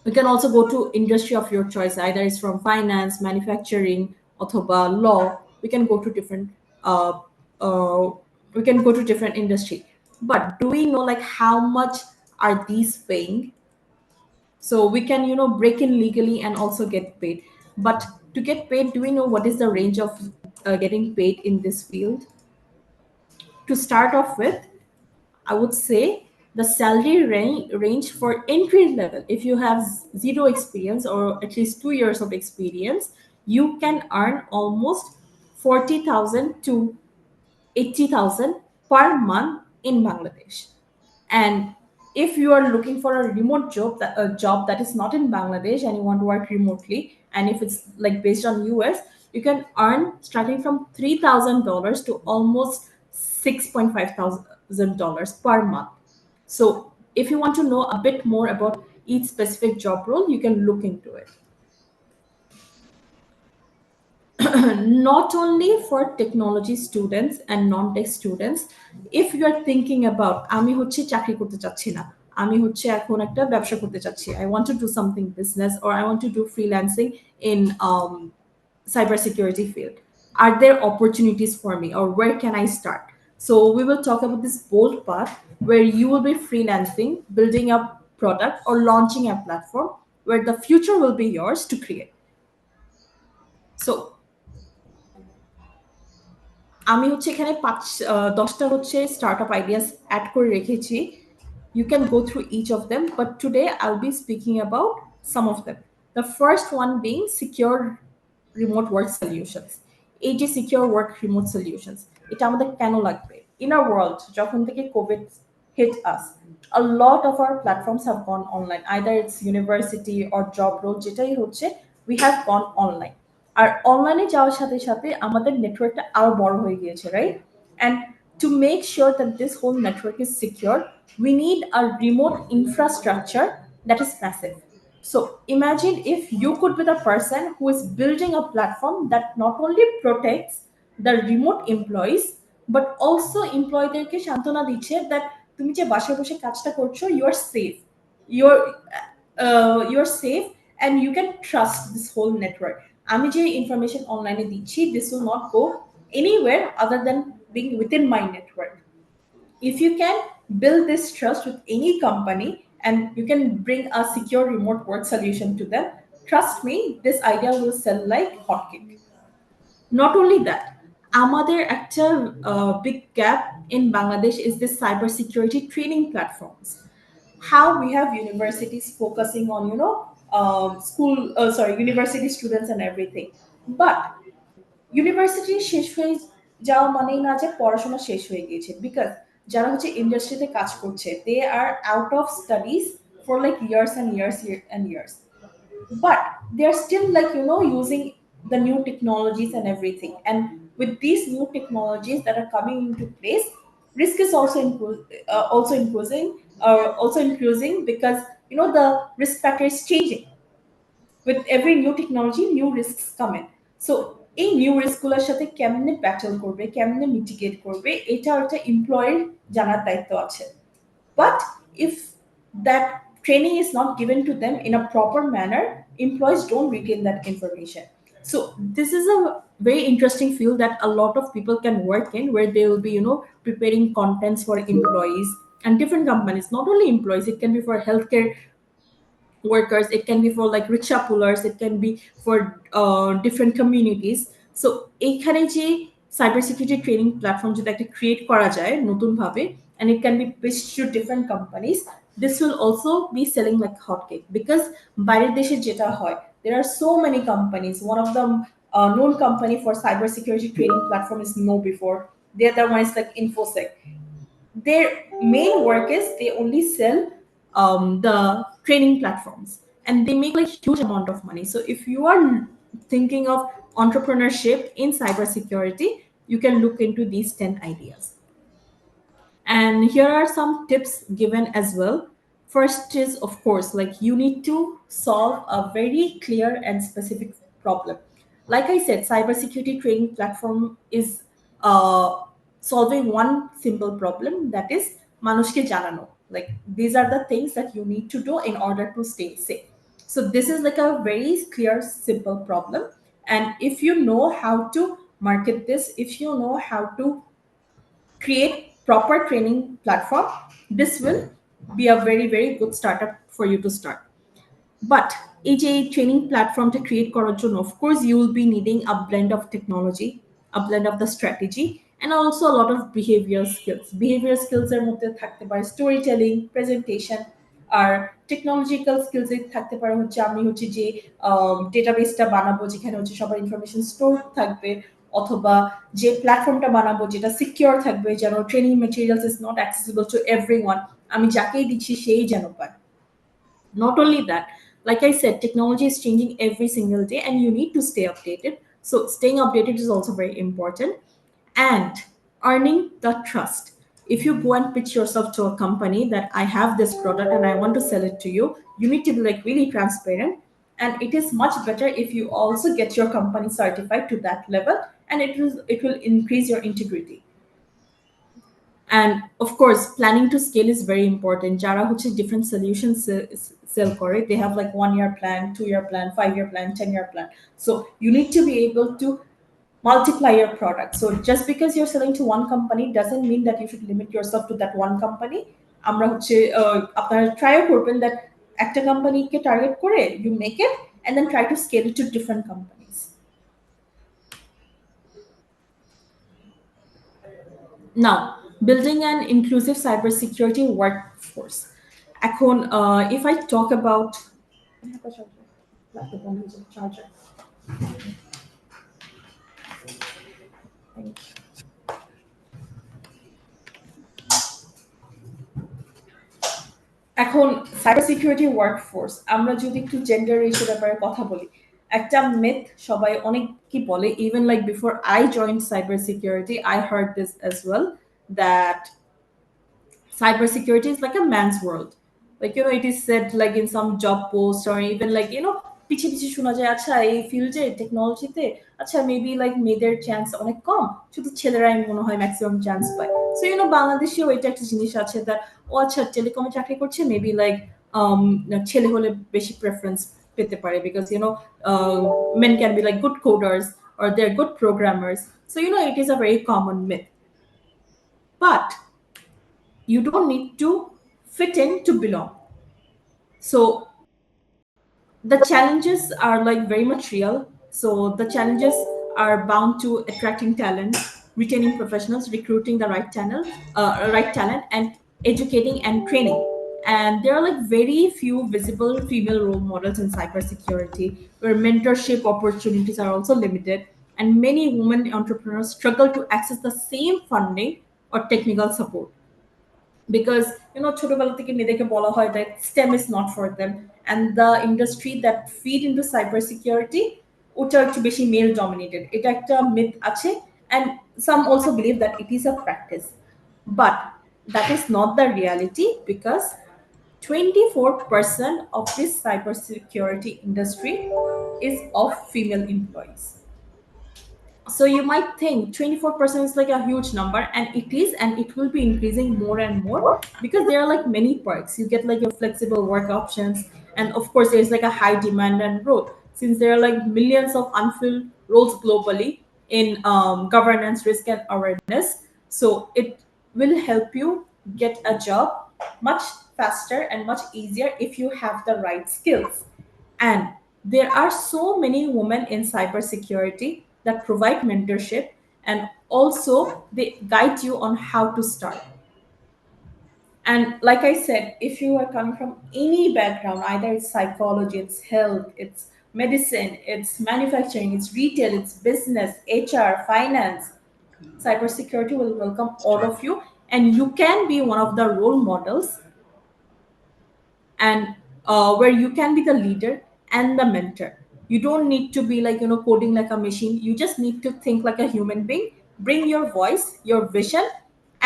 B: we can also go to industry of your choice, either it's from finance, manufacturing, অথবা law. We can go to different uh, uh, we can go to different industry. But do we know like how much are these paying? So we can break in legally and also get paid. But to get paid, do we know what is the range of getting paid in this field? To start off with, I would say the salary range for entry level, if you have zero experience or at least 2 years of experience, you can earn almost 40,000 to 80,000 per month in Bangladesh. And if you are looking for a remote job, a job that is not in Bangladesh and you want to work remotely, and if it's like based on US, you can earn starting from $3,000 to almost $6,500 per month. So if you want to know a bit more about each specific job role, you can look into it. Not only for technology students and non-tech students. If you are thinking about আমি হচ্ছে চাকরি করতে চাচ্ছি না, আমি হচ্ছে এখন একটা ব্যবসা করতে চাচ্ছি, I want to do something business or I want to do freelancing in cybersecurity field, are there opportunities for me or where can I start? So we will talk about this bold path where you will be freelancing, building a product or launching a platform where the future will be yours to create. So আমি হচ্ছে এখানে 10টা হচ্ছে startup ideas add করে রেখেছি. You can go through each of them, but today I'll be speaking about some of them. The first one being secure remote work solutions. এই যে secure work remote solutions, এটা আমাদের কেন লাগবে? In our world, যখন থেকে Covid hit us, a lot of our platforms have gone online. Either it's university or job role, যেটাই হচ্ছে, we have gone online. আর অনলাইনে যাওয়ার সাথে সাথে আমাদের নেটওয়ার্কটা আরো বড় হয়ে গিয়েছে, right? And to make sure that this whole network is secure, we need a remote infrastructure that is massive. So imagine if you could be the person who is building a platform that not only protects the remote employees but also employeeদেরকে সান্ত্বনা দিচ্ছে that তুমি যে বাসায় বসে কাজটা করছো, you are safe, you're you're safe, and you can trust this whole network. আমি যে ইনফরমেশন অনলাইনে দিচ্ছি, this will not go anywhere other than being within my network. If you can build this trust with any company and you can bring a secure remote work solution to them, trust me, this idea will sell like hotcake. Not only that, আমাদের একটা big gap in Bangladesh is this cybersecurity training platforms. How we have universities focusing on, university students and everything, but university শেষ হয়ে যাওয়া মানেই না যে পড়াশোনা শেষ হয়ে গিয়েছে, বিকজ যারা হচ্ছে ইন্ডাস্ট্রিতে কাজ করছে, they are out of studies for like years and years and years, but they are still like using the new technologies and everything. And with these new technologies that are coming into place, risk is also increasing, because the risk factor is changing. With every new technology, new risks come in. So এই new রিস্কগুলোর সাথে কেমনে battle করবে, কেমনে mitigate করবে, এটা একটা এমপ্লয়ের জানার দায়িত্ব আছে. But if that training is not given to them in a proper manner, employees don't retain that information. So this is a very interesting field that a lot of people can work in, where they will be preparing contents for employees and different companies. Not only employees, it can be for healthcare workers, it can be for like rickshaw pullers, it can be for different communities. So এইখানে যে cyber security training platform যদি একটা create করা যায় নতুন ভাবে, and it can be pitched to different companies, this will also be selling like hotcake. Because বাইরের দেশে যেটা হয়, there are so many companies. One of the known company for cyber security training platform is Know Before. The other one is like Infosec. Their main work is they only sell the training platforms, and they make like huge amount of money. So if you are thinking of entrepreneurship in cybersecurity, you can look into these 10 ideas. And here are some tips given as well. First is, of course, like you need to solve a very clear and specific problem. Like I said, cybersecurity training platform is solving one simple problem, that is manushke janano. Like these are the things that you need to do in order to stay safe. So this is like a very clear, simple problem. And if you know how to market this, if you know how to create proper training platform, this will be a very very good startup for you to start. But এই যে training প্ল্যাটফর্মটা create করার জন্য, of course you will be needing a blend of technology, a blend of the strategy, and also a lot of behavioral skills. Behavioral skills এর মধ্যে থাকতে পারে story telling, presentation, আর technological skills এ থাকতে পারে হচ্ছে আমি হচ্ছে যে ডেটাবেসটা বানাবো যেখানে হচ্ছে সবার ইনফরমেশন স্টোর থাকবে, অথবা যে প্ল্যাটফর্মটা বানাবো যেটা সিকিউর থাকবে, যেন training materials is not accessible to everyone, আমি যাকেই দিচ্ছি সেই যেন পায়. Not only that, like I said, technology is changing every single day and you need to stay updated. So staying updated is also very important. And earning the trust. If you go and pitch yourself to a company that I have this product and I want to sell it to you, you need to be like really transparent. And it is much better if you also get your company certified to that level, and it will increase your integrity. And of course, planning to scale is very important. Jara hoche different solutions sell kore. They have like 1 year plan, 2 year plan, 5 year plan, 10 year plan. So you need to be able to multiply your product. So just because you're selling to one company doesn't mean that you should limit yourself to that one company. আমরা হচ্ছে আপনারা try করবেন that একটা কোম্পানিকে target করে you make it and then try to scale it to different companies. Now, building an inclusive cybersecurity workforce. এখন if I talk about charger. এখন cyber security workforce আমরা যদি একটু জেন্ডার রেশিও ব্যাপারে কথা বলি, একটা মিথ সবাই অনেক কি বলে, even like before I joint cyber security I hard this as well, that cybersecurity is like a man's world. Like, it is said like in some job post or even like, পিছে পিছে শোনা যায় আচ্ছা এই ফিল্ডে টেকনোলজিতে আচ্ছা maybe like মেয়েদের চান্স অনেক কম, শুধু ছেলেরাই মনে হয় ম্যাক্সিমাম চান্স পায়। সো বাংলাদেশেও এটা একটা জিনিস আছে দ্যাট ও আচ্ছা টেলিকমে চাকরি করছে মেবি লাইক ছেলে হলে বেশি প্রেফারেন্স পেতে পারে because men can be like good coders or they're good programmers. So it is a very common myth, but you don't need to fit in to belong. So the challenges are like very much real. So the challenges are bound to attracting talent, retaining professionals, recruiting the right talent, and educating and training. And there are like very few visible female role models in cybersecurity, where mentorship opportunities are also limited, and many women entrepreneurs struggle to access the same funding or technical support because ছোটবেলা থেকে মেয়েদেরকে বলা হয় that STEM is not for them, and the industry that feed into cyber security ওটা একটু বেশি mail dominated, এটা একটা myth আছে, and some also believe that it is a practice, but that is not the reality because 24% of this cybersecurity industry is of female employees. So you might think 24% is like a huge number, and it is, and it will be increasing more and more because there are like many perks. You get like your flexible work options, and of course, there's like a high demand and growth since there are like millions of unfilled roles globally in governance, risk, and awareness. So it will help you get a job much faster and much easier if you have the right skills. And there are so many women in cybersecurity that provide mentorship and also they guide you on how to start. And like I said, if you are coming from any background, either it's psychology, it's health, it's medicine, it's manufacturing, it's retail, it's business, HR, finance, cybersecurity will welcome all of you, and you can be one of the role models, and where you can be the leader and the mentor. You don't need to be like coding like a machine. You just need to think like a human being, bring your voice, your vision,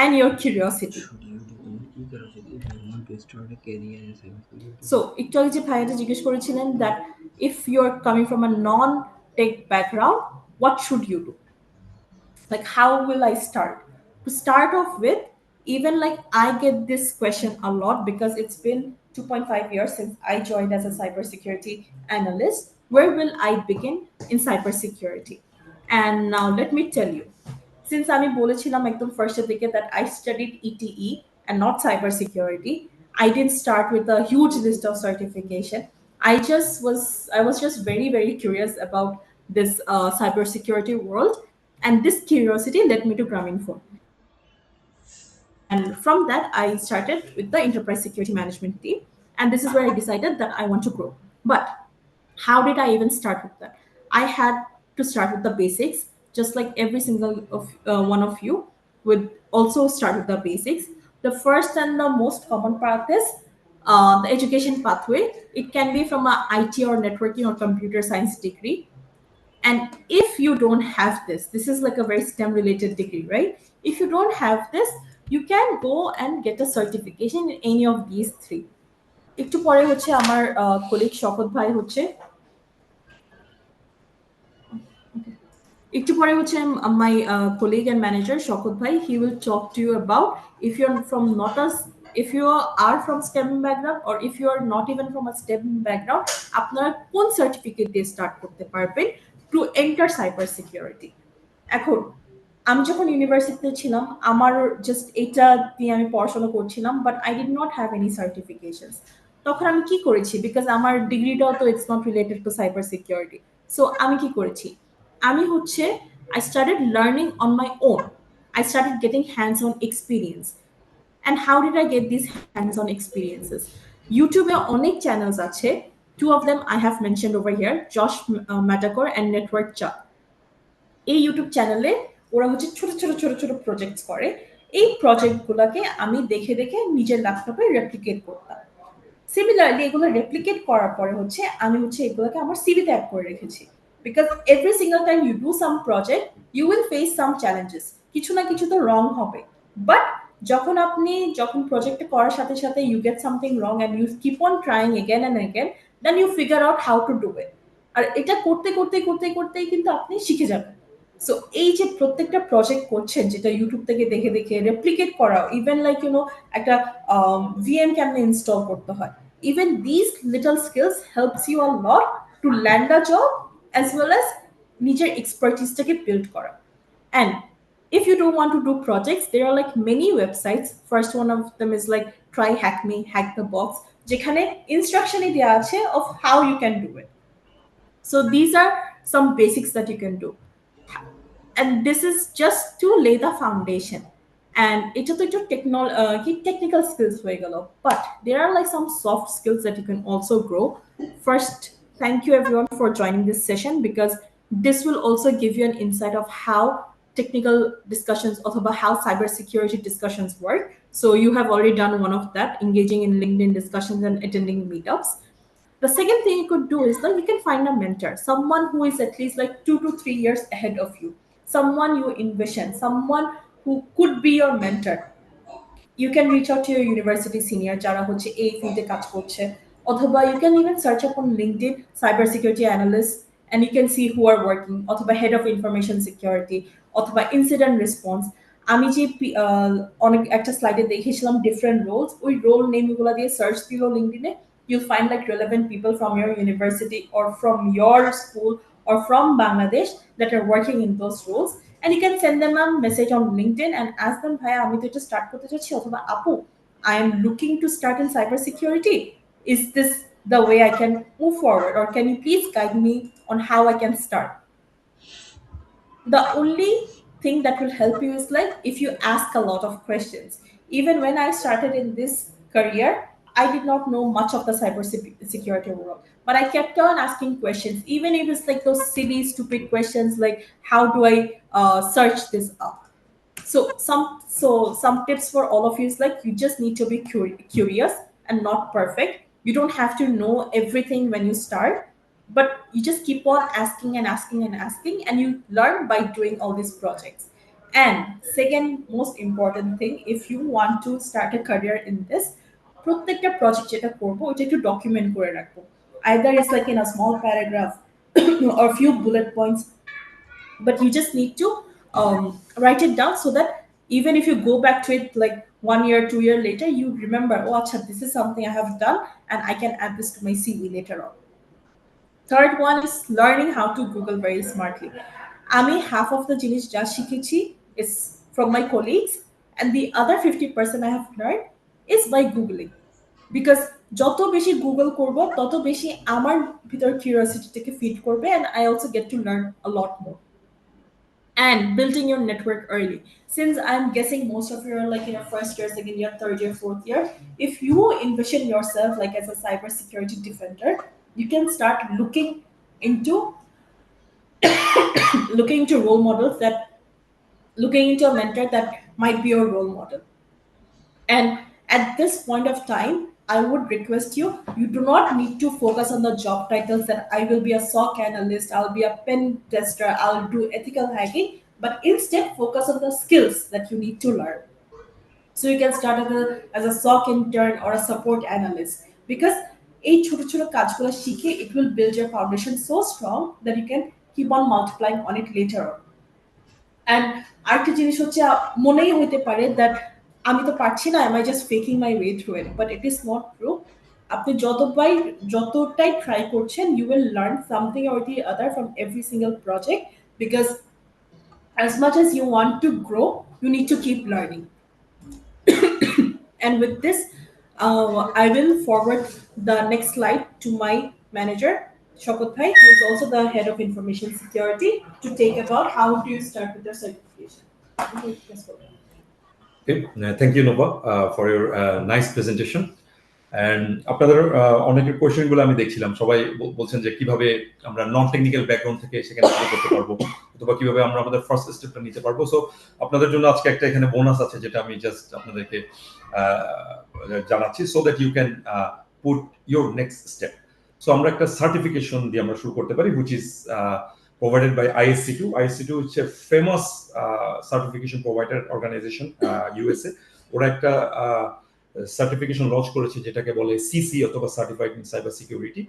B: and your
D: What
B: curiosity.
D: should you do if you want to start a career in cybersecurity?
B: So একটু আগে যে ভাইয়াটা জিজ্ঞেস করেছিলেন that if you're coming from a non tech background, what should you do? Like how will I start? To start off with, even like I get this question a lot because it's been 2.5 years since I joined as a cybersecurity analyst. Where will I begin in cybersecurity? And now let me tell you, since আমি বলেছিলাম একদম ফার্স্টের দিকে that I studied ETE and not cybersecurity, I didn't start with a huge list of certification. I was just very very curious about this cybersecurity world, and this curiosity led me to Grameenphone. And from that, I started with the enterprise security management team. And this is where I decided that I want to grow. But how did I even start with that? I had to start with the basics, just like every single one of you would also start with the basics. The first and the most common path is the education pathway. It can be from a IT or networking or computer science degree. And if you don't have this is like a very STEM related degree, right? If you don't have this, you can go and get a certification in any of these three. একটু পরে হচ্ছে আমার colleague শপথ ভাই হচ্ছে একটু পরে হচ্ছে my colleague and manager Shokot bhai, he will talk to you about if you're from not a if you are from STEM background or if you are not even from a STEM background, আপনারা কোন certificate দিয়ে start করতে পারবেন to enter cyber security. এখন আমি যখন ইউনিভার্সিটিতে ছিলাম আমার জাস্ট এটা দিয়ে আমি পড়াশোনা করছিলাম, but I did not have any certifications. তখন আমি কি করেছি, বিকজ আমার ডিগ্রিটাও তো it's not related to cyber security, so আমি কি করেছি, আমি হচ্ছে I started learning on my own. I started getting hands-on experience. And how did I get these hands-on experiences? YouTube অনেক চ্যানেলস আছে. Two of them I have mentioned over here, Josh Matakor and Network Chuck. এই YouTube চ্যানেলে ওরা হচ্ছে ছোট ছোট ছোট ছোট প্রজেক্টস করে. এই প্রজেক্টগুলোকে আমি দেখে দেখে নিজের ল্যাপটপে রেপ্লিকেট করতাম. সিমিলারলি এগুলো রেপ্লিকেট করার পরে হচ্ছে আমি হচ্ছে এগুলোকে আমার সিভিতে অ্যাড করে রেখেছি. Because every single time you do some project you will face some challenges, কিছু না কিছু তো রং হবে. বাট যখন প্রজেক্টটা করার সাথে সাথে you get something wrong and you keep on trying again and again, then you figure out how to do it. আর এটা করতে করতে করতে করতেই কিন্তু আপনি শিখে যাবেন. সো এই যে প্রত্যেকটা প্রজেক্ট করছেন যেটা ইউটিউব থেকে দেখে দেখে রেপ্লিকেট করা, ইভেন লাইক একটা ভিএম কেমনে ইনস্টল করতে হয়, even these little skills helps you a lot to land a job as well as নিজের expertise-টাকে build করা. And if you don't want to do projects, there are like many websites. First one of them is like Try Hack Me, Hack the Box, যেখানে instruction দেয়া আছে of how you can do it. So these are some basics that you can do. And this is just to lay the foundation. And এটা তো একটু technical skills হয়ে গেল, but there are like some soft skills that you can also grow. First, thank you everyone for joining this session, because this will also give you an insight of how technical discussions or how cybersecurity discussions work. So you have already done one of that, engaging in LinkedIn discussions and attending meetups. The second thing you could do is that you can find a mentor, someone who is at least like 2 to 3 years ahead of you, someone you envision, someone who could be your mentor. You can reach out to your university senior যারা হচ্ছে এই ফিল্ডে কাজ করছে, অথবা you can even search up on LinkedIn cybersecurity analysts and you can see who are working, অথবা head of information security, অথবা incident response. আমি যে অনেক একটা স্লাইডে দেখেছিলাম ডিফারেন্ট রোলস, ওই রোল নেমগুলো দিয়ে সার্চ দিল লিঙ্কডইনে, you'll find like relevant people from your university or from your school or from Bangladesh that are working in those roles, and you can send them a message on LinkedIn and ask them, "Bhaiya, আমি তো এটা start করতে চাচ্ছি, অথবা আপু, I am looking to start in cybersecurity. Is this the way I can move forward, or can you please guide me on how I can start?" The only thing that will help you is like if you ask a lot of questions. Even when I started in this career, I did not know much of the security world, but I kept on asking questions, even if it's like those silly stupid questions like how do I search this up. So some tips for all of you is like you just need to be curious and not perfect. You don't have to know everything when you start, but you just keep on asking and asking and asking, and you learn by doing all these projects. And second most important thing, if you want to start a career in this, প্রত্যেকটা project যেটা করবো ওইটা একটু document করে রাখবো, either it's like in a small paragraph or few bullet points, but you just need to write it down so that even if you go back to it like 1 year 2 year later, you remember, oh acha, this is something I have done and I can add this to my CV later on. Third one is learning how to Google very smartly. আমি half of the জিনিস যা শিখেছি is from my colleagues, and the other 50% I have learned is by googling. Because যত বেশি Google করব তত বেশি আমার ভিতর কিউরিওসিটিটাকে ফিড করবে, and I also get to learn a lot more. And building your network early. Since I'm guessing most of you are like in your first year, second year, third year, fourth year, if you envision yourself like as a cybersecurity defender, you can start into looking into role models that looking into a mentor that might be your role model. And at this point of time, I would request you, you do not need to focus on the job titles that I will be a SOC analyst, I'll be a pen tester, I'll do ethical hacking, but instead focus on the skills that you need to learn. So you can start as a SOC intern or a support analyst, because এই ছোট ছোট কাজগুলো শিখে it will build your foundation so strong that you can keep on multiplying on it later on. And আরেকটা জিনিস হচ্ছে মনেই হইতে পারে that আমি তো পারছি না, am I just faking my way through it, but it is not true. আপনি যতটাই ট্রাই করছেন, you will learn something or the other from every single project, because as much as you want to grow, you need to keep learning. And with this, I will forward the next slide to my manager, Shokot Bhai, who is also the head of information security, to take about how do you start with your certification.
C: Okay, thank you Nova for your nice presentation. And আপনাদের অনেকের কোয়েশ্চেনগুলো আমি দেখছিলাম, সবাই বলছেন যে কিভাবে আমরা non technical background থেকে সেখানে শুরু করতে পারবো, অথবা কিভাবে আমরা আমাদের ফার্স্ট স্টেপটা নিতে পারবো। সো আপনাদের জন্য আজকে একটা এখানে বোনাস আছে যেটা আমি জাস্ট আপনাদেরকে জানাচ্ছি, so that you can put your next step. সো আমরা একটা সার্টিফিকেশন দিয়ে আমরা শুরু করতে পারি, which is provided by ISC2. ISC2 হচ্ছে famous certification provider organisation USA. ওরা একটা সার্টিফিকেশন লঞ্চ করেছে যেটাকে বলে সিসি অথবা certified in cyber security.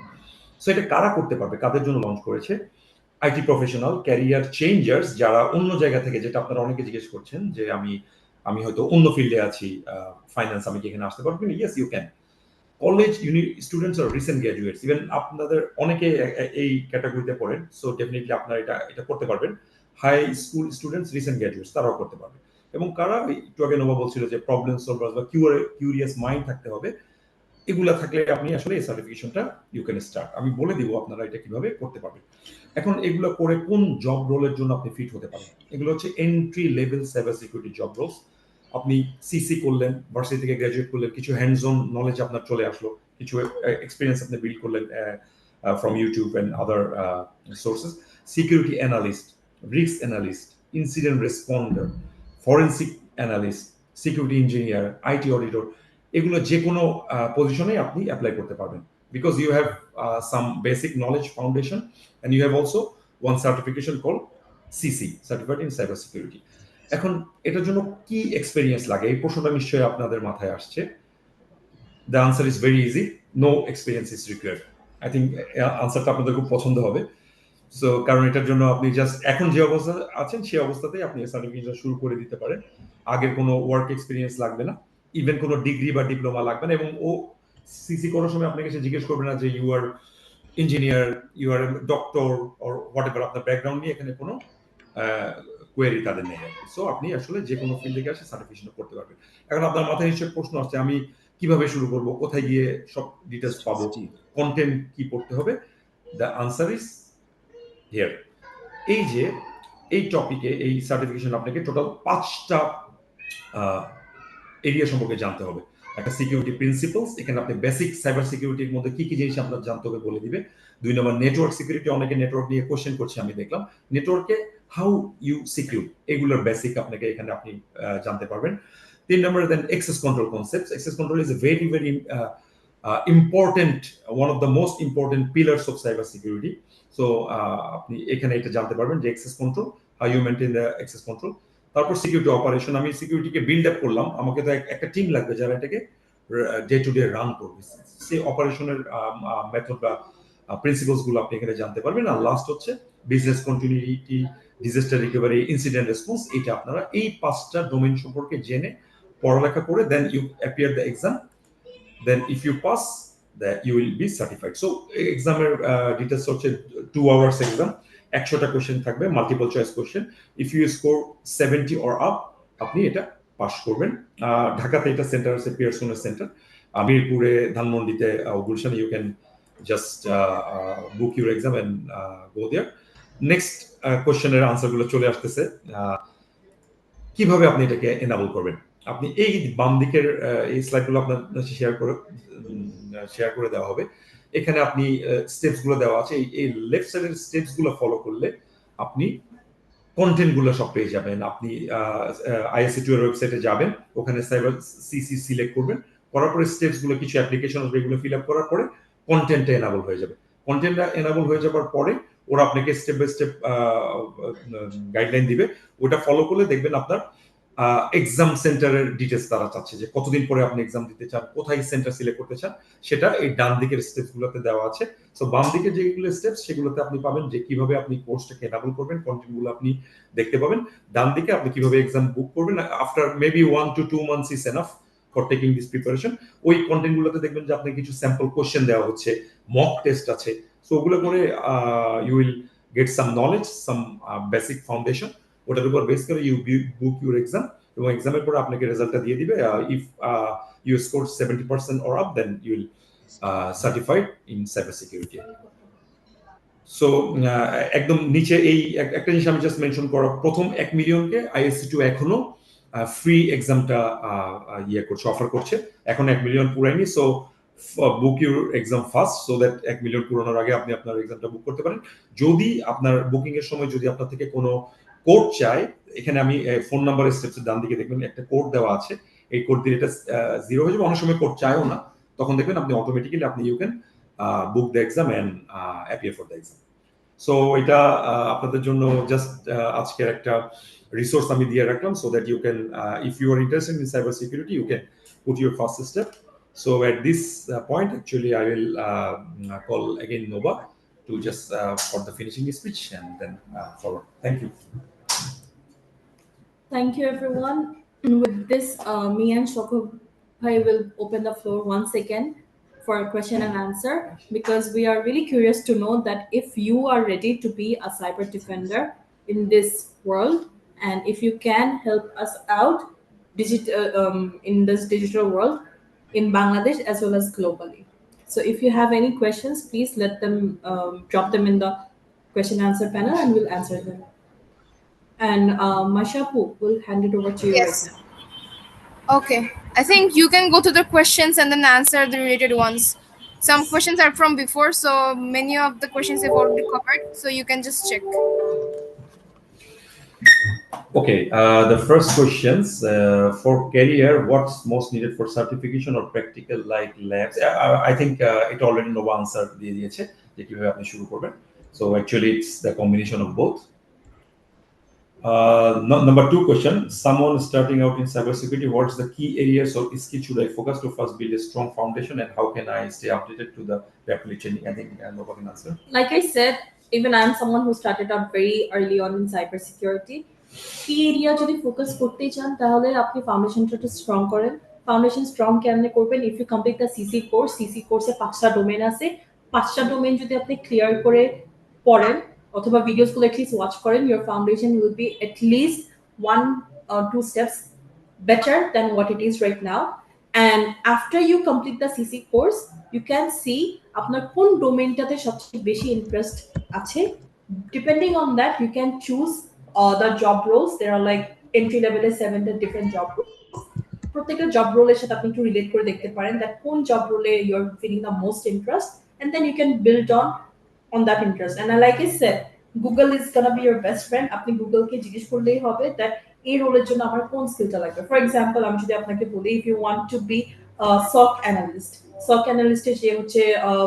C: So এটা কারা করতে পারবে, কাদের জন্য লঞ্চ করেছে? আইটি প্রফেশনাল, ক্যারিয়ার চেঞ্জার্স, যারা অন্য জায়গা থেকে, যেটা আপনারা অনেকে জিজ্ঞেস করছেন যে আমি আমি হয়তো অন্য ফিল্ডে আছি, ফাইন্যান্স, আমি কি এখানে আসতে পারবো? Yes you can. College students আর রিসেন্ট গ্র্যাজুয়েটস, ইভেন আপনাদের অনেকে এই ক্যাটাগরিতে পড়েন, সো ডেফিনেটলি আপনারা এটা করতে পারবেন। High school students, recent graduates, তারাও করতে পারবে। এবং কারা, একটু আগে নোভা বলছিল যে প্রবলেম সলভার্স বা কিউরিয়াস মাইন্ড থাকতে হবে, এগুলা থাকলে আপনি আসলে এই সার্টিফিকেশনটা ইউ ক্যান স্টার্ট। আমি বলে দিব আপনারা এটা কিভাবে করতে পারবেন। এখন এগুলো করে কোন জব রোলের জন্য আপনি ফিট হতে পারেন? এগুলো হচ্ছে entry level cyber security job roles. আপনি সিসি করলেন, ভার্সিটি থেকে গ্র্যাজুয়েট করলেন, কিছু হ্যান্ডস অন নলেজ আপনার চলে আসলো, কিছু এক্সপিরিয়েন্স আপনি বিল্ড করলেন from YouTube and other sources. Security analyst, risk analyst, incident responder, forensic analyst, security engineer, IT auditor, এগুলো যে কোনো পজিশনে আপনি অ্যাপ্লাই করতে পারবেন, because you have some basic knowledge foundation and you have also one certification call CC, certified in cyber security. এখন এটার জন্য কি এক্সপেরিয়েন্স লাগে, এই প্রশ্নটা নিশ্চয়ই আপনাদের মাথায় আসছে। The answer is very easy, no experience is required. I think আনসারটা আপনাদের খুব পছন্দ হবে। সো কারণ এটার জন্য আপনি জাস্ট এখন যে অবস্থা আছেন সেই অবস্থাতেই আপনি সার্টিফিকেশন শুরু করে দিতে পারেন। আগের কোনো ওয়ার্ক এক্সপিরিয়েন্স লাগবে না, ইভেন কোনো ডিগ্রি বা ডিপ্লোমা লাগবে না। এবং ও সিসি করার সময় আপনাকে সে জিজ্ঞেস করবে না যে you are engineer, you are doctor or whatever, আপনার ব্যাকগ্রাউন্ড নিয়ে এখানে কোনো কোয়েরি তাদের নেই। সো আপনি আসলে যে কোনো ফিল্ডে গিয়ে আসে সার্টিফিকেশন করতে পারবেন। এখন আপনার মাথায় নিশ্চয়ই প্রশ্ন আসছে, আমি কিভাবে শুরু করব, কোথায় গিয়ে সব ডিটেলস পাবো, কন্টেন্ট কি পড়তে হবে? The answer is here. এই যে এই টপিকে এই সার্টিফিকেশন আপনাকে টোটাল 5টা এরিয়া সম্পর্কে জানতে হবে। একটা সিকিউরিটি প্রিন্সিপালস, এখানে আপনি বেসিক সাইবার সিকিউরিটির মধ্যে কি কি জিনিস আপনার জানতে হবে বলে দিবে। 2 নম্বর নেটওয়ার্ক সিকিউরিটি, অনেকে নেটওয়ার্ক নিয়ে কোশ্চেন করছে আমি দেখলাম, নেটওয়ার্কে হাউ ইউ সিকিউর, এগুলোর বেসিক আপনাকে এখানে আপনি জানতে পারবেন। 3 number then access control concepts. Access control is a very very important, one of the most important pillars of cyber security. So আপনি এখানে এটা জানতে পারবেন যে access control, how you maintain the access control. তারপর সিকিউরিটি অপারেশন, আমি সিকিউরিটিকে build up করলাম, আমাকে তো একটা টিম লাগবে যারা এটাকে ডে টু ডে রান করবে, সেই অপারেশনের মেথড বা প্রিন্সিপালস গুলো আপনি এখানে জানতে পারবেন। আর লাস্ট হচ্ছে business continuity, disaster recovery, incident response. এটা আপনারা এই 5টা ডোমেইন সম্পর্কে জেনে পড়ালেখা করে then you appear the exam, then if you pass that you will be certified. So এক্সামের ডিটেলস হচ্ছে 2 hours এক্সাম, 100টা কোশ্চেন থাকবে, multiple choice question. If you score 70 or up আপনি এটা পাস করবেন। ঢাকাতে এটা সেন্টার আছে, পিয়ারসনের সেন্টার, মিরপুরে, ধানমন্ডিতে, গুলশানে, you can just book your exam and go there. Next কোশ্চেনের আনসারগুলো চলে আসতেছে। কিভাবে আপনি এটাকে এনাবল করবেন? আপনি এই বাম দিকের এই স্লাইডগুলো আপনার শেয়ার করে দেওয়া হবে। এখানে আপনি স্টেপস গুলো দেওয়া আছে, এই লেফট সাইডের স্টেপস গুলো ফলো করলে আপনি কন্টেন্ট গুলো সব পেয়ে যাবেন। আপনি আইএসসি2 এর ওয়েবসাইটে যাবেন, ওখানে সাইবার সিসি সিলেক্ট করবেন, করার পরে স্টেপস গুলো, কিছু অ্যাপ্লিকেশন আসবে, এগুলো ফিল আপ করার পরে কন্টেন্টটা এনাবল হয়ে যাবে। কন্টেন্টটা এনাবল হয়ে যাবার পরে ওরা আপনাকে স্টেপ বাই স্টেপ গাইডলাইন দিবে, ওটা ফলো করলে দেখবেন আপনার এক্সাম সেন্টারের ডিটেলস তারা চাচ্ছে, যে কতদিন পরে আপনি এক্সাম দিতে চান, কোথায় সেন্টার সিলেক্ট করতে চান, সেটা এই ডান দিকের স্টেপস গুলোতে দেওয়া আছে। সো বাম দিকে যেগুলো স্টেপস সেগুলোতে আপনি পাবেন যে কিভাবে আপনি কোর্সটাকে এনাবল করবেন, কন্টেন্ট গুলো আপনি দেখতে পাবেন। ডান দিকে আপনি কিভাবে এক্সাম বুক করবেন, after maybe 1 to 2 months is enough for taking this preparation. ওই কন্টেন্ট গুলোতে দেখবেন যে আপনাকে কিছু স্যাম্পল কোশ্চেন দেওয়া হচ্ছে, মক টেস্ট আছে। সো ওগুলো করে you will get some knowledge, some basic foundation, ওটার উপর বেস করে ইউ বুক ইউর এক্সাম, এবং এক্সামের পরে আপনাকে রেজাল্টটা দিয়ে দিবে। If you score 70% or up, then you will certified in cyber security. So একদম নিচে এই একটা জিনিস আমি জাস্ট মেনশন করা, প্রথম 1 মিলিয়নকে ISC2 এখনো ফ্রি এক্সামটা করছে, অফার করছে, এখন 1 মিলিয়ন পুরায়নি। So book your exam first, so that 1 million পুরানোর আগে আপনি আপনার এক্সামটা বুক করতে পারেন। যদি আপনার বুকিং এর সময় যদি আপনার থেকে কোনো কোড চায়, এখানে আমি ফোন নাম্বারের স্টেপসের ডান দিকে দেখবেন একটা কোড দেওয়া আছে, এই কোড দিয়ে এটা 0 হয়ে যাবে। অনেক সময় কোড চায়ও না, তখন দেখবেন আপনি অটোমেটিক্যালি আপনি you can book the exam and appear for the exam. So এটা আপনাদের জন্য জাস্ট আজকের একটা রিসোর্স আমি দিয়ে রাখলাম, so that you can, if you are interested in cyber security, you can put your first step. So at this point actually I will call again Nova to just for the finishing speech and then forward. Thank you.
B: Thank you, everyone. With this, me and Shoko Bhai will open the floor once again for a question and answer, because we are really curious to know that if you are ready to be a cyber defender in this world, and if you can help us out in this digital world in Bangladesh as well as globally. So if you have any questions, please let them drop them in the question answer panel and we'll answer them. And Mashapu, will hand it over to you right
A: Yes.
B: now.
A: Okay. I think you can go to the questions and then answer the related ones. Some questions are from before, so many of the questions have already covered. So you can just check.
C: Okay, the first questions for career, what's most needed for certification or practical like labs? I think it already Nova answer দিয়ে দিয়েছে যে কিভাবে আপনি শুরু করবেন। So actually it's the combination of both. Number two question, someone starting out in cybersecurity, what's the key areas or skill should I focus to first build a strong foundation, and how can I stay updated to the rapidly changing? I think Nova can answer.
B: Like I said, even I'm someone who started out very early on in cybersecurity. কি area যদি focus করতে চান তাহলে আপনি ফাউন্ডেশনটা একটু strong করেন। Foundation strong কেমনে করবেন? If you complete the CC কোর্সে 5টা ডোমেন আছে, 5টা ডোমেন যদি আপনি ক্লিয়ার করে পড়েন অথবা ভিডিওসগুলো অ্যাটলিস্ট ওয়াচ করেন, your foundation will be at least 1 or 2 steps better than what it is right now. And after you complete the CC course, you can see আপনার কোন ডোমেইনটাতে সবচেয়ে বেশি ইন্টারেস্ট আছে। Depending on that, you can choose the job roles. There are like entry level 7 different job roles. প্রত্যেকটা job রোলের সাথে আপনি একটু রিলেট করে দেখতে পারেন that কোন জব রোলে you are feeling the most interest, and then you can build on that interest. And like I said, Google is gonna be your best friend. আপনি গুগলকে জিজ্ঞেস করলেই হবে that এই রোলের জন্য আমার কোন স্কিলটা লাগবে। ফর এক্সাম্পল আমি যদি আপনাকে বলি, if you want to be a SOC analyst, SOC analyst যে হচ্ছে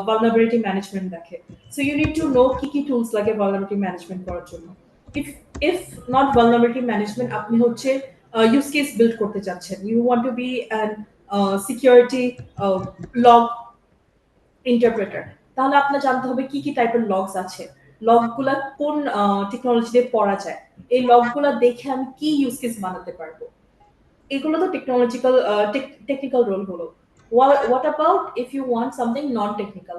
B: vulnerability management দেখে, so you need to know কি কি টুলস লাগে vulnerability management করার জন্য। if not vulnerability management, আপনি হচ্ছে use case build করতে চাচ্ছেন, you want to be an security log interpreter, তাহলে আপনার জানতে হবে কি কি টাইপের লগস আছে, লগগুলা কোন টেকনোলজি দিয়ে পড়া যায়, এই লগগুলা দেখে আমি কি ইউজ কেস বানাতে পারবো। এগুলো তো টেকনোলজিক্যাল টেকনিক্যাল রোল হলো। What about if you want something non technical?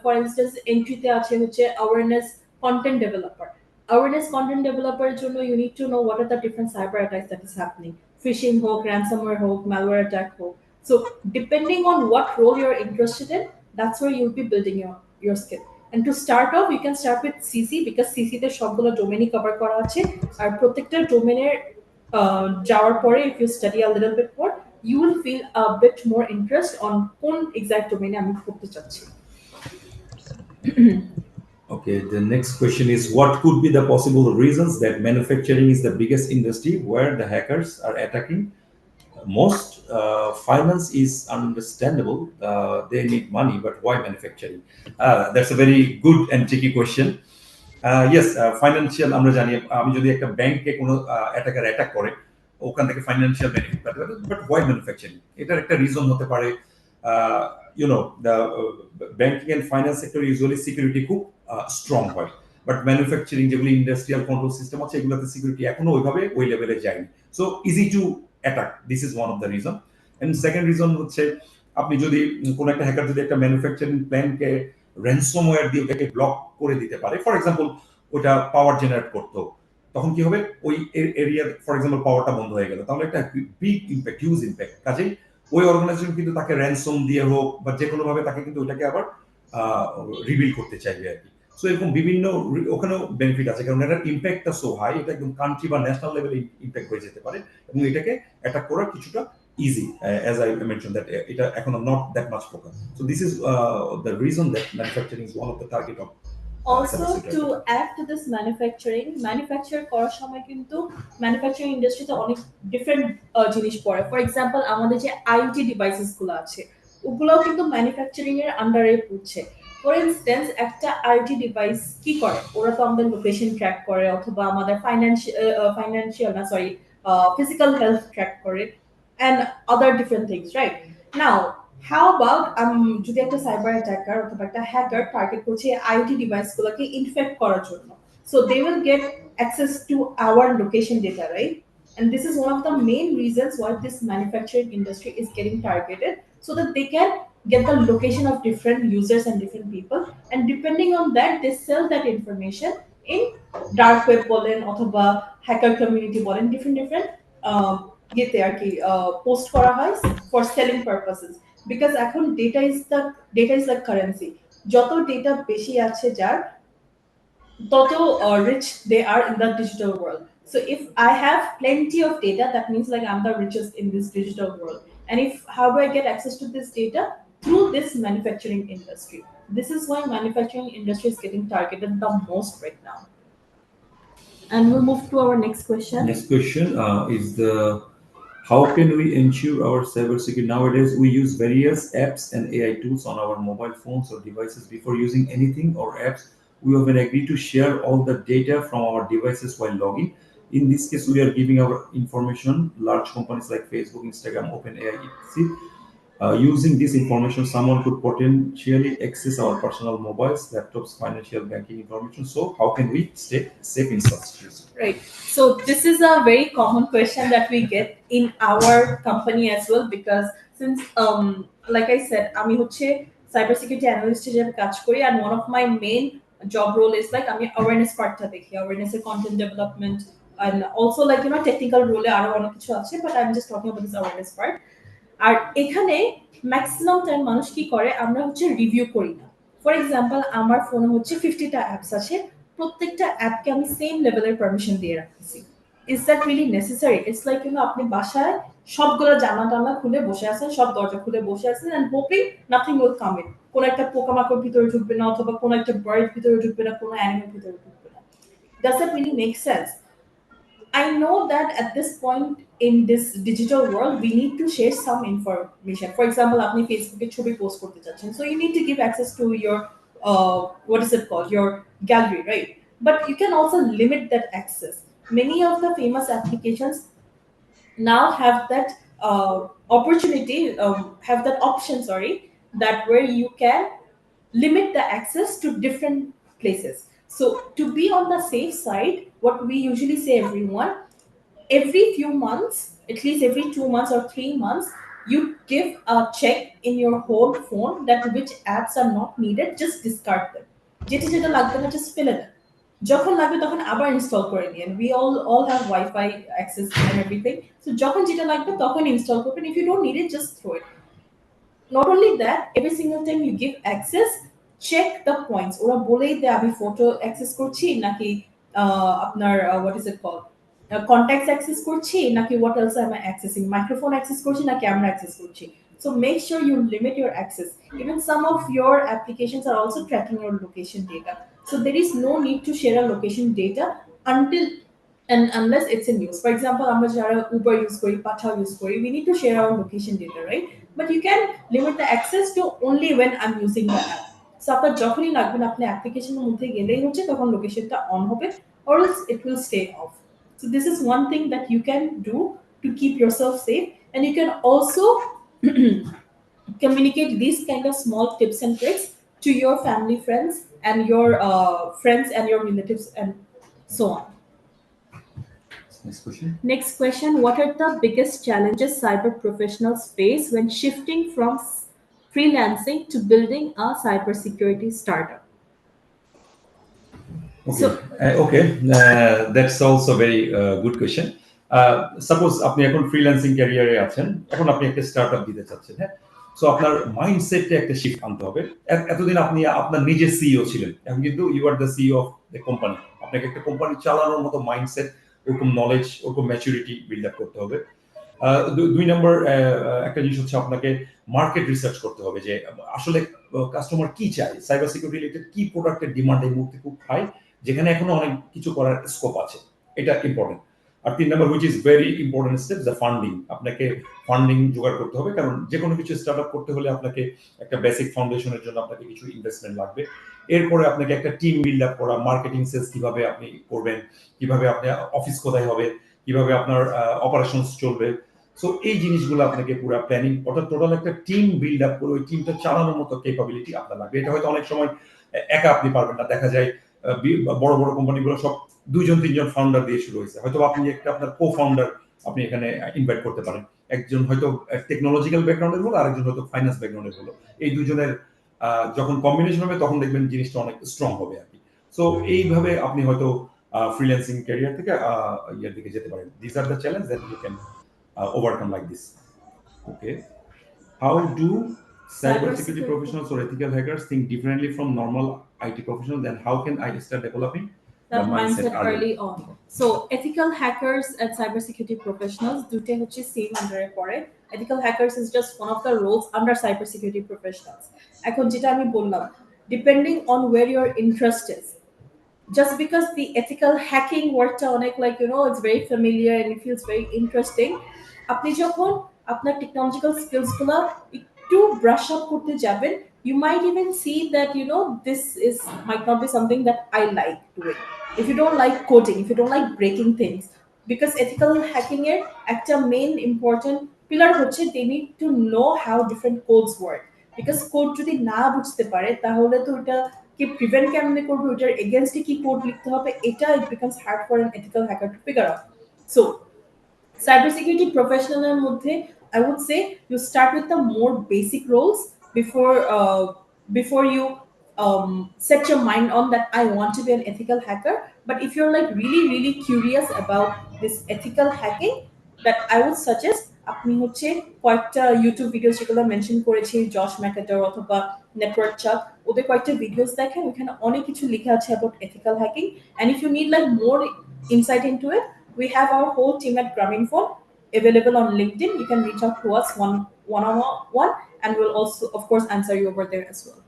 B: For instance, entry-তে আছে হচ্ছে awareness content developer. Awareness content developer এর জন্য you need to know what are the different cyber attacks that is happening. Phishing হোক, ransomware হোক, malware attack হোক. So depending on what role you're interested in, that's where you'll be building your skill. And to start off, you can start with CC, because CC তে সবগুলো ডোমেইনই cover করা আছে, আর প্রত্যেকটা ডোমেইনের যাওয়ার পরে if you study a little bit more, you will feel a bit more interest on কোন exact domain আমি করতে চাচ্ছি।
C: Okay, the next question is, what could be the possible reasons that manufacturing is the biggest industry where the hackers are attacking most? Finance is understandable, they need money, but why manufacturing? That's a very good and tricky question. Yes, financial আমরা জানি, আমি যদি একটা ব্যাংকে কোনো attacker attack করে ওখান থেকে ফাইন্যান্সিয়াল বেনিফিট পেতে পারে, বাট হোয়াই ম্যানুফ্যাকচারিং? এটার একটা রিজন হতে পারে, the banking and finance sector usually security খুব স্ট্রং হয়, বাট ম্যানুফ্যাকচারিং যেগুলো ইন্ডাস্ট্রিয়াল কন্ট্রোল সিস্টেম আছে এগুলোতে সিকিউরিটি এখনো ওইভাবে ওই লেভেলে যায়নি, so easy to attack, this is one of the reason. And second reason হচ্ছে, আপনি যদি কোনো একটা হ্যাকার যদি একটা ম্যানুফ্যাকচারিং প্ল্যানকে র্যানসমওয়্যার দিয়ে ওটাকে ব্লক করে দিতে পারে, ফর এক্সাম্পল ওটা পাওয়ার জেনারেট করতো, তখন কি হবে, ওই এরিয়া ফর এক্সাম্পল পাওয়ারটা বন্ধ হয়ে গেল, তাহলে একটা বিগ ইম্প্যাক্ট, হিউজ ইম্প্যাক্ট। কাজেই ওই অর্গানাইজেশন কিন্তু তাকে র্যানসম দিয়ে হোক বা যে কোনোভাবে তাকে কিন্তু ওইটাকে আবার রিবিল করতে চাইবে আর কি। সো এরকম বিভিন্ন ওখানেও বেনিফিট আছে, কারণ এটার ইম্প্যাক্টটা সো হাই, এটা একদম কান্ট্রি বা ন্যাশনাল লেভেলে ইম্প্যাক্ট হয়ে যেতে পারে, এবং এটাকে অ্যাটাক করা কিছুটা easy, as I mentioned that এটা এখনো not that much focus. So this is the reason that manufacturing is one of the target of
B: Also
C: cybersecurity
B: to
C: attack.
B: add to this manufacture করার সময় কিন্তু manufacturing ইন্ডাস্ট্রিতে অনেক different জিনিস পড়ে। For example আমাদের যে আইওটি ডিভাইসেস গুলো আছে ওগুলোও কিন্তু ম্যানুফ্যাকচারিং এর আন্ডারে পড়ছে। ফর ইনস্ট্যান্স একটা আইওটি ডিভাইস কি করে, ওরা তো আমাদের লোকেশন ট্র্যাক করে অথবা আমাদের ফাইন্যান্সিয়াল না সরি physical health ট্র্যাক করে and other different things, right? Now, how about যদি একটা সাইবার অ্যাটাকার অথবা একটা হ্যাকার টার্গেট করছে আইওটি ডিভাইসগুলোকে ইনফেক্ট করার জন্য, so they will get access to our location data, right? And this is one of the main reasons why this manufacturing industry is getting targeted, so that they can get the location of different users and different people, and depending on that they sell that information in dark web বলেন অথবা hacker community বলেন, different different ইয়েতে আর কি post করা হয় for selling purposes. Because এখন data is the currency, যত data বেশি আছে যার তত rich they are in the digital world. So if I have plenty of data, that means like I'm the richest in this digital world. And if how do I get access to this data? Through this manufacturing industry. This is why manufacturing industry is getting targeted the most right now. And we'll move to our next question.
C: Next question is the how can we ensure our cybersecurity? Nowadays, we use various apps and AI tools on our mobile phones or devices. Before using anything or apps, we often agree to share all the data from our devices while logging. In this case, we are giving our information. Large companies like Facebook, Instagram, OpenAI, etc. Using this information, someone could potentially access our personal mobiles, laptops, financial banking information. So, how can we stay safe in such situations?
B: Right. So this is a very common question that we get in our company as well, because since like I said আমি হচ্ছে cyber security analyst হিসেবে কাজ করি, and one of my main job role is like আমি awareness পার্টটা দেখি, awareness এর content development, and also like technical রোলে আরো অনেক কিছু আছে, but I am just talking about this awareness part. আর এখানে ম্যাক্সিমাম টাইম মানুষ কি করে, আমরা হচ্ছে রিভিউ করি না। ফর এক্সাম্পল আমার ফোনে হচ্ছে 50টা অ্যাপস আছে, প্রত্যেকটা অ্যাপকে আমি সেম লেভেলের পারমিশন দিয়ে রাখতেছি। Is that really necessary? It's like আপনি বাসায় সবগুলো জানলা টানলা খুলে বসে আছেন, সব দরজা খুলে বসে আছেন, and hoping nothing will come in. কোন একটা পোকামাকড় ভিতরে ঢুকবে না, অথবা কোন একটা বার্ড ভিতরে ঢুকবে না, কোনো অ্যানিমেল ভিতরে ঢুকবে না। Does that really make sense? I know that at this point in this digital world, we need to share some information. For example, আপনি ফেসবুকে ছবি পোস্ট করতে চাচ্ছেন, so you need to give access to your what is it called, your gallery, right? But you can also limit that access. Many of the famous applications now have that opportunity, have that option, sorry, that where you can limit the access to different places. So to be on the safe side, what we usually say everyone, every few months, at least every 2 months or 3 months, you give a check in your whole phone that which apps are not needed, just discard them. যেটা যেটা লাগবে না just ফেলে দেন, যখন লাগবে তখন আবার install করে নিন। We all have Wi-Fi access and everything, so যখন যেটা লাগবে তখন ইনস্টল করবেন। If you don't need it, just throw it. Not only that, every single time you give access, check the points. ওরা বলেই দেয় আমি ফটো অ্যাক্সেস করছি নাকি আপনার what is it called, contacts access করছি নাকি what else am I accessing, microphone access করছি না camera access করছি. So make sure you limit your access. Even some of your applications are also tracking your location data, so there is no need to share a location data until and unless it's in use. For example, আমরা যারা Uber use করি, Pathao use করি, we need to share our location data, right? But you can limit the access to only when I'm using the app. So আপনার যখনই লাগবে না, আপনি অ্যাপ্লিকেশনের মধ্যে গেলেই হচ্ছে তখন লোকেশনটা অন হবে, or else it will stay off. So this is one thing that you can do to keep yourself safe, and you can also communicate these kind of small tips and tricks to your family, friends, and your friends and your relatives, and so on.
C: Next question.
B: Next question: what are the biggest challenges cyber professionals face when shifting from freelancing to building a cybersecurity startup?
C: Okay,
B: So,
C: that's also very good question. Suppose আপনি এখন freelancing ক্যারিয়ারে আছেন, এখন আপনি একটা startup দিতে চাচ্ছেন, হ্যাঁ, সো আপনার মাইন্ডসেটে একটা শিফট আনতে হবে। এতদিন আপনি আপনার নিজের সিইও ছিলেন, এখন কিন্তু you are the CEO of the company. আপনাকে একটা কোম্পানি চালানোর মতো মাইন্ডসেট, ওরকম নলেজ, ওরকম ম্যাচুরিটি বিল্ড আপ করতে হবে। দুই নম্বর একটা জিনিস হচ্ছে আপনাকে মার্কেট রিসার্চ করতে হবে যে আসলে কাস্টমার কি চায়, সাইবার সিকিউরিটি রিলেটেড কি প্রোডাক্টের ডিমান্ড এই মুহূর্তে খুব হাই, যেখানে এখনো অনেক কিছু করার স্কোপ আছে। এটা ইম্পর্টেন্ট। আর তিন নম্বর which is very important step, the funding. আপনাকে ফান্ডিং জোগাড় করতে হবে, কারণ যে কোনো কিছু স্টার্ট আপ করতে হলে আপনাকে একটা বেসিক ফাউন্ডেশনের জন্য আপনাকে কিছু ইনভেস্টমেন্ট লাগবে। এরপরে আপনাকে একটা টিম বিল্ড আপ করা, মার্কেটিং সেলস কিভাবে আপনি করবেন, কিভাবে আপনি অফিস কোথায় হবে, কিভাবে আপনার অপারেশনস চলবে। সো এই জিনিসগুলো আপনাকে পুরো প্ল্যানিং, অর্থাৎ টোটাল একটা টিম বিল্ড আপ করে ওই টিমটা চালানোর মতো ক্যাপাবিলিটি আপনার লাগবে। এটা হয়তো অনেক সময় একা আপনি পারবেন না। দেখা যায় বড় বড় কোম্পানিগুলো সব দুইজন তিনজন ফাউন্ডার দিয়ে শুরু হয়েছে, হয়তো আপনি একটা আপনার কো ফাউন্ডার আপনি এখানে ইনভাইট করতে পারেন। একজন হয়তো টেকনোলজিক্যাল ব্যাকগ্রাউন্ডের হলো, আরেকজন হয়তো ফাইন্যান্স ব্যাকগ্রাউন্ডের হলো। এই দুজনের যখন কম্বিনেশন হবে তখন দেখবেন জিনিসটা অনেক স্ট্রং হবে আর কি। সো এইভাবে আপনি হয়তো ফ্রিল্যান্সিং ক্যারিয়ার থেকে ইয়ের দিকে যেতে পারেন। This are the challenge that you can overcome like this. Okay. How do cybersecurity
B: Cybersecurity.
C: professionals or ethical hackers think differently from normal IT professionals? Then how can I start developing the
B: That
C: mindset
B: mindset
C: early?
B: early on. So ethical hackers and cybersecurity professionals দুইটাই হচ্ছে same আন্ডারে পড়ে। Ethical hackers is just one of the roles under cybersecurity professionals. এখন যেটা আমি বললাম, depending on where your interest is, just because the ethical hacking wordটা অনেক like it's very familiar and it feels very interesting, আপনি যখন আপনার technological skills গুলো একটু ব্রাশ আপ করতে যাবেন, you might even see that this is might not be something that I like doing. If you don't like coding, if you don't like breaking things, because ethical hacking এর একটা main important pillar হচ্ছে they need to know how different codes work. Because code যদি না বুঝতে পারে তাহলে তো ওটা কি প্রিভেন্ট কেমনে করবে, ওটার এগেনস্টে কি কোড লিখতে হবে, এটা it becomes hard for an ethical hacker to figure out. So cybersecurity professional মধ্যে I would say you start with the more basic roles before you set your mind on that I want to be an ethical hacker. But if you're like really really curious about this ethical hacking, that I would suggest আপনি হচ্ছে কয়েকটা YouTube video যেগুলো mention করেছি, Josh ম্যাকেটার অথবা network চাক, ওদের কয়েকটা videos দেখেন, ওখানে অনেক কিছু লেখা আছে about ethical hacking. And if you need like more insight into it, we have our whole team at Grameenphone available on LinkedIn. You can reach out to us one on one, and we'll also, of course, answer you over there as well.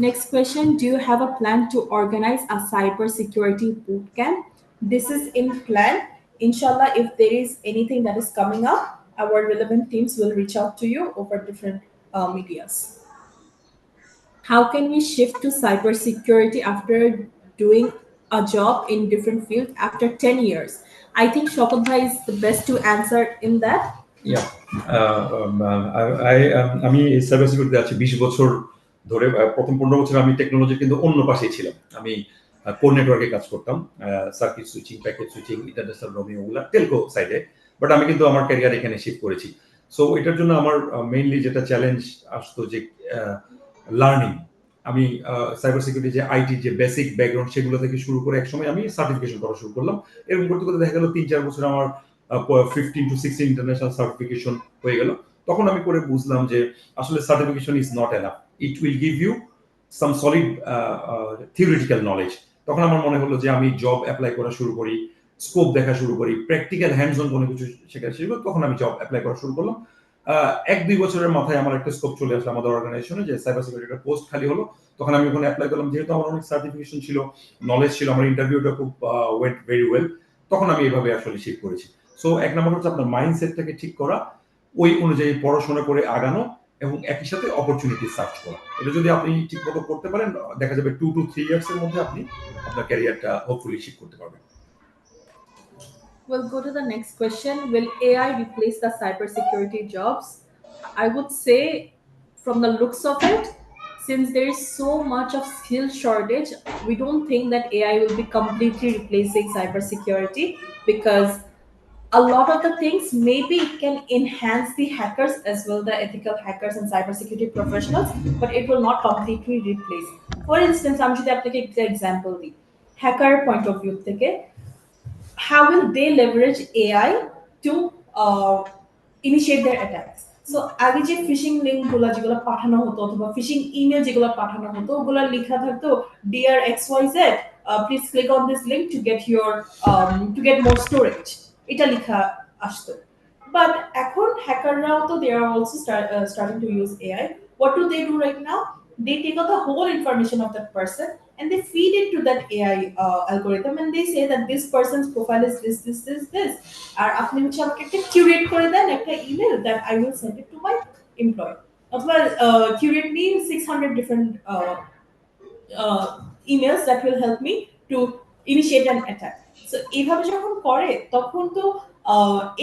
B: Next question: do you have a plan to organize a cybersecurity boot camp? This is in plan. Inshallah, if there is anything that is coming up, our relevant teams will reach out to you over different medias. How can we shift to cybersecurity after doing a job in different fields after 10 years? I think Shokot Bhai is the best to answer in that.
C: Yeah. আমি cyber সিকিউরিটিতে আছি 20 বছর ধরে। প্রথম 15 বছর আমি টেকনোলজির কিন্তু অন্য পাশেই ছিলাম। আমি কোর নেটওয়ার্কে কাজ করতাম, circuit switching, packet switching, international roaming, ওগুলা টেলকো সাইডে। বাট আমি কিন্তু আমার ক্যারিয়ার এখানে শিফট করেছি। সো এটার জন্য আমার মেইনলি যেটা চ্যালেঞ্জ আসতো যে লার্নিং। আমি সাইবার সিকিউরিটি যে আইটি যে বেসিক ব্যাকগ্রাউন্ড সেগুলো থেকে শুরু করে একসময় আমি সার্টিফিকেশন করা শুরু করলাম। এরকম করতে করতে দেখা গেল 3-4 বছর আমার 15 to 16 ইন্টারন্যাশনাল সার্টিফিকেশন হয়ে গেল। তখন আমি করে বুঝলাম যে আসলে certification is not enough, it will give you some solid theoretical knowledge. তখন আমার মনে হলো যে আমি জব অ্যাপ্লাই করা শুরু করি, স্কোপ দেখা শুরু করি, প্র্যাকটিক্যাল হ্যান্ডস অন কোনো কিছু শেখা শুরু করি। তখন আমি জব অ্যাপ্লাই করা শুরু করলাম। 1-2 বছরের মাথায় আমার একটা স্কোপ চলে আসলো আমাদের অর্গানাইজেশনে যে সাইবার সিকিউরিটি একটা পোস্ট খালি হলো। তখন আমি ওখানে অ্যাপ্লাই করলাম। যেহেতু আমার অনেক সার্টিফিকেশন ছিল, নলেজ ছিল, আমার ইন্টারভিউটা খুব ওয়েন্ট ভেরি ওয়েল। তখন আমি এভাবে আসলে শিফট করেছি। সো এক নম্বর হচ্ছে আপনার মাইন্ডসেটটাকে ঠিক করা, ওই অনুযায়ী পড়াশোনা করে আগানো এবং একই সাথে অপরচুনিটি সার্চ করা। এটা যদি আপনি ঠিক মতো করতে পারেন, দেখা যাবে 2 to 3 ইয়ার্স এর মধ্যে আপনি আপনার ক্যারিয়ারটা হোপফুলি শিফট করতে পারবেন।
B: We'll go to the next question. Will AI replace the cybersecurity jobs? I would say, from the looks of it, since there is so much of skill shortage, we don't think that AI will be completely replacing cybersecurity, because a lot of the things maybe it can enhance the hackers as well, the ethical hackers and cybersecurity professionals, but it will not completely replace. For instance, I'm just going to take the example, the hacker point of view, থেকে how will they leverage AI to initiate their attacks? So আগে যে fishing link গুলো যেগুলো পাঠানো হতো অথবা fishing email যেগুলো পাঠানো হতো ওগুলো লেখা থাকতো dear X Y Z please click on this link to get more storage, এটা লেখা আসতো। বাট এখন হ্যাকাররাও তো they are also starting to use AI. What do they do right now? They take out the whole information of that person and they feed it to that AI algorithm and they say that this person's profile is this. আর আপনি হচ্ছে আমাকে একটা curate করে দেন একটা email that I will send it to my employ, অথবা curate me 600 different emails that will help me to initiate an attack. So এইভাবে যখন করে তখন তো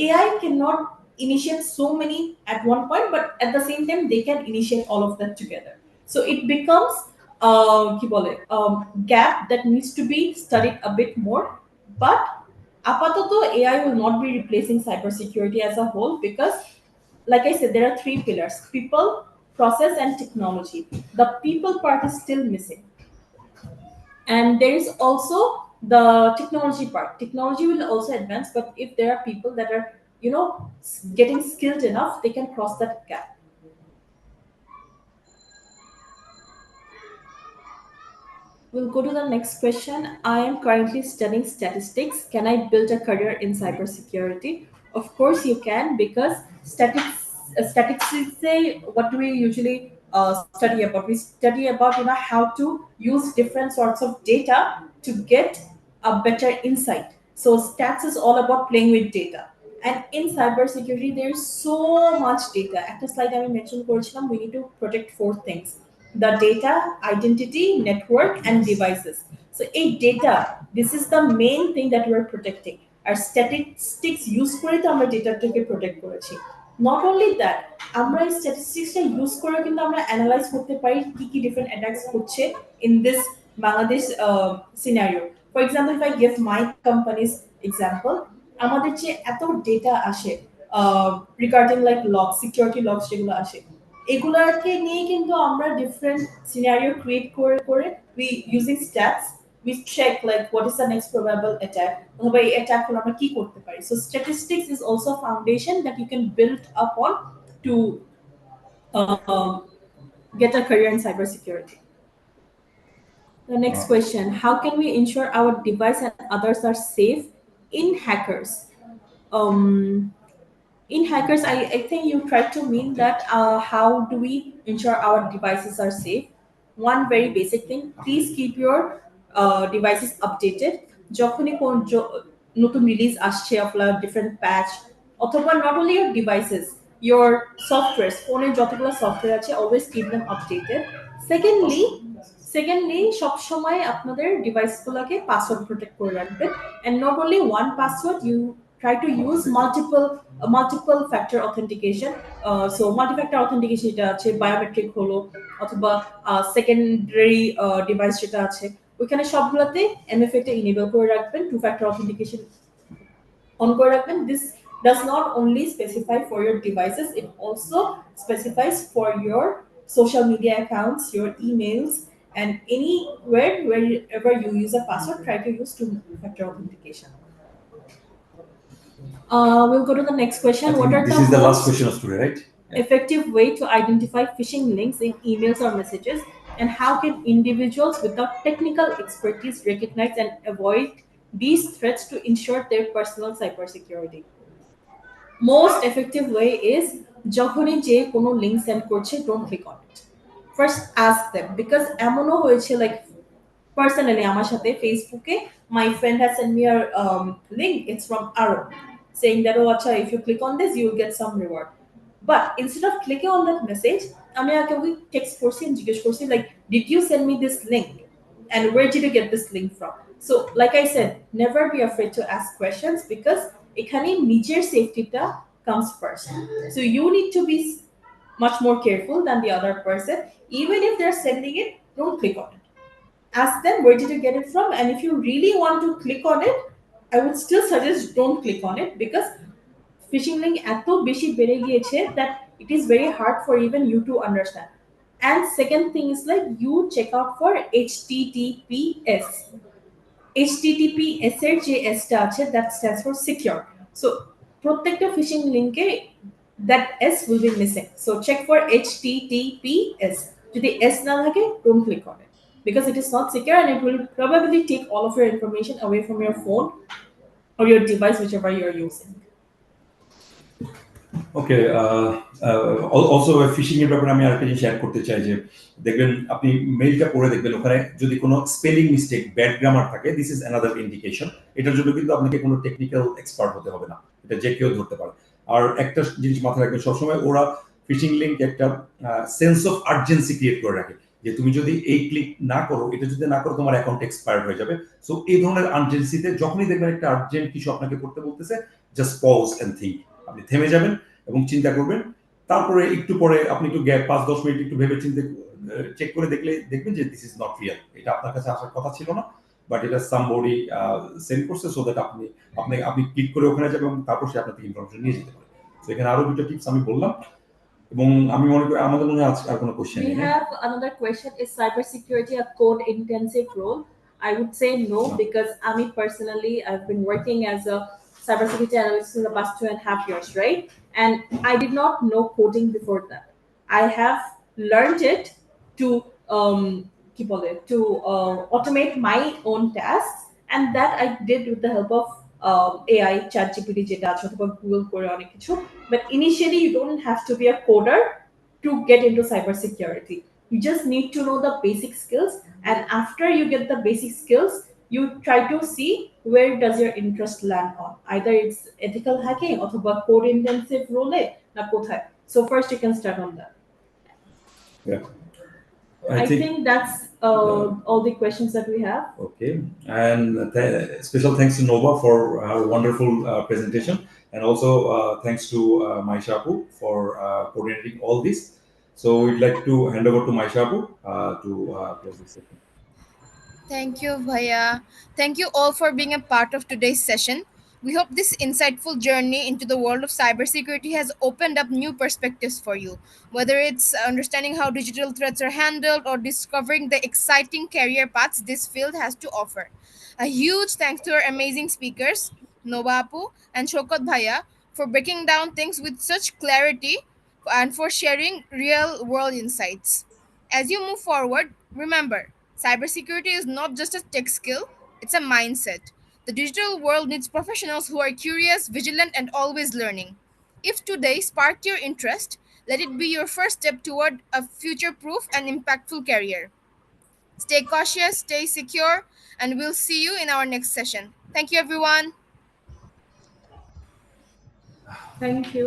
B: AI cannot initiate so many at one point, but at the same time they can initiate all of that together. So it becomes কি বলে gap that needs to be studied a bit more. But আপাতত AI will not be replacing cybersecurity as a whole because, like I said, there are three pillars: people, process, and technology. The people part is still missing, and there is also the technology part. Technology will also advance, but if there are people that are getting skilled enough, they can cross that gap. We'll go to the next question. I am currently studying statistics. Can I build a career in cybersecurity? Of course, you can, because statistics say, what do we usually study about? We study about how to use different sorts of data to get a better insight. So stats is all about playing with data. And in cybersecurity, there's so much data. At the slide I mentioned, we need to protect four things: the data, identity, network, and devices. So a data, this is the main thing that we're protecting. Our statistics use করে তো আমরা ডেটাটাকে protect করেছি। Not only that, আমরা এই স্ট্যাটিস্টিক্সটা use করে কিন্তু আমরা analyse করতে পারি কি কি ডিফারেন্ট অ্যাটাকস হচ্ছে in this Bangladesh scenario. For example, if I give my companies example, আমাদের যে এত ডেটা আসে regarding like log, security logs যেগুলো আসে, এগুলাকে নিয়ে কিন্তু আমরা ডিফারেন্ট সিনারিও ক্রিয়েট করে করে we using stats we check like what is the next probable attack, অথবা এই attack হলে আমরা কি করতে পারি। So statistics is also a foundation that you can build upon to get a career in cybersecurity. The next
C: Uh,
B: question: how can we ensure our device and others are safe in hackers? Um, in hackers, I think you try to mean that how do we ensure our devices are safe. One very basic thing: please keep your devices updated. যখনই কোন নতুন release আসছে অফলা different প্যাচ, অথবা not only your devices, your softwares, ফোনের যতগুলো software আছে, always keep them updated. Secondly secondly সবসময় আপনাদের ডিভাইসগুলোকে পাসওয়ার্ড প্রোটেক্ট করে রাখবেন, and not only one password, you try to use multiple factor authentication. So multi-factor authentication যেটা আছে, বায়োমেট্রিক হলো অথবা সেকেন্ডারি ডিভাইস যেটা আছে, ওইখানে সবগুলোতে এমএফএ টা ইনেবল করে রাখবেন, টু ফ্যাক্টর অথেন্টিকেশন on করে রাখবেন। This does not only specify for your devices, it also specifies for your social media accounts, your emails, and anywhere wherever you use a password, try to use two-factor authentication. We'll go to the next
C: I
B: question. What
C: think
B: are
C: this
B: the
C: is the last
B: most
C: question of today, right? Yeah.
B: effective way to identify phishing links in emails or messages, and how can individuals without technical expertise recognize and avoid these threats to ensure their personal cybersecurity? Most effective way is যখনই যে কোনো link send করছে, don't click on it. First ask them, because এমনও হয়েছে like personally আমার সাথে ফেসবুকে my friend has sent me a link, it's from Aro, saying that, oh acha, if you click on this you will get some reward. But instead of clicking on that message, আমি আগে ওই text করছি, জিজ্ঞেস করছি like, did you send me this link and where did you get this link from? So like I said, never be afraid to ask questions, because এখানে নিজের সেফটিটা comes first. So you need to be much more careful than the other person. Even if they're sending it, don't click on it. Ask them where did you get it from, and if you really want to click on it, I would still suggest don't click on it, because phishing link এত বেশি বেড়ে গিয়েছে that it is very hard for even you to understand. And second thing is like, you check out for https. https এর যে s টা আছে, that stands for secure. So প্রত্যেকটা fishing লিংকে that S will be missing. So check for HTTPS. যদি S না থাকে, don't click on it because it is not secure and it will probably take all of your information away from your phone or your device, whichever you're using.
C: Okay, also phishing এর ব্যাপারে আমি আরেকটা জিনিস add করতে চাই যে দেখবেন আপনি মেইলটা পড়ে দেখবেন ওখানে যদি কোনো স্পেলিং মিস্টেক, ব্যাড গ্রামার থাকে, দিস ইজ অ্যানাদার ইন্ডিকেশন। এটার জন্য কিন্তু আপনাকে কোনো টেকনিক্যাল এক্সপার্ট হতে হবে না, এটা যে কেউ ধরতে পারে। আর একটা জিনিস মাথায় রাখবেন, সবসময় ওরা ফিশিং লিঙ্ক একটা সেন্স অফ আর্জেন্সি ক্রিয়েট করে রাখে যে তুমি যদি এই ক্লিক না করো, এটা যদি না করো তোমার অ্যাকাউন্ট এক্সপায়ার হয়ে যাবে। সো এই ধরনের আর্জেন্সিতে যখনই দেখবেন একটা আর্জেন্ট কিছু আপনাকে করতে বলতেছে, জাস্ট পজ এন্ড থিঙ্ক। আপনি থেমে যাবেন এবং চিন্তা করবেন, তারপরে একটু পরে আপনি একটু গ্যাপ 5-10 মিনিট একটু ভেবে চিন্তে চেক করে দেখলে দেখবেন যে দিস ইজ নট রিয়েল, এটা আপনার কাছে আসার কথা ছিল না, বাট এটা সামবডি সেন্ড করছে সো দ্যাট আপনি আপনি আপনি ক্লিক করে ওখানে যাবেন এবং তারপর সে আপনার থেকে ইনফরমেশন নিয়ে যেতে পারে। তো এখানে আরো দুটো টিপস আমি বললাম এবং আমি মনে করি আমাদের মনে হয় আর কোনো কোশ্চেন
B: We
C: নেই।
B: have another question. Is cybersecurity a code intensive role? I would say no,
C: No.
B: because I personally, I've been working as a cybersecurity analyst in the past 2.5 years, right? And I did not know coding before that. I have learned it to keep on it to automate my own tasks, and that I did with the help of AI, ChatGPT, যেটা আছে অথবা Google করে অনেক কিছু. But initially, you don't have to be a coder to get into cybersecurity. You just need to know the basic skills, and after you get the basic skills, you try to see where does your interest land on. Either it's ethical hacking or code intensive role na kothay. So first you can start on that.
C: Yeah.
B: I think that's all the questions that we have.
C: Okay, and special thanks to Nova for her wonderful presentation, and also thanks to Maisha Apu for coordinating all this. So we'd like to hand over to Maisha Apu to close this session.
A: Thank you, Bhaiya. Thank you all for being a part of today's session. We hope this insightful journey into the world of cybersecurity has opened up new perspectives for you, whether it's understanding how digital threats are handled or discovering the exciting career paths this field has to offer. A huge thanks to our amazing speakers, Novapu and Shokot Bhaiya, for breaking down things with such clarity and for sharing real world insights. As you move forward, remember, cybersecurity is not just a tech skill, it's a mindset. The digital world needs professionals who are curious, vigilant, and always learning. If today sparked your interest, let it be your first step toward a future proof and impactful career. Stay cautious, stay secure, and we'll see you in our next session. Thank you, everyone.
B: Thank you.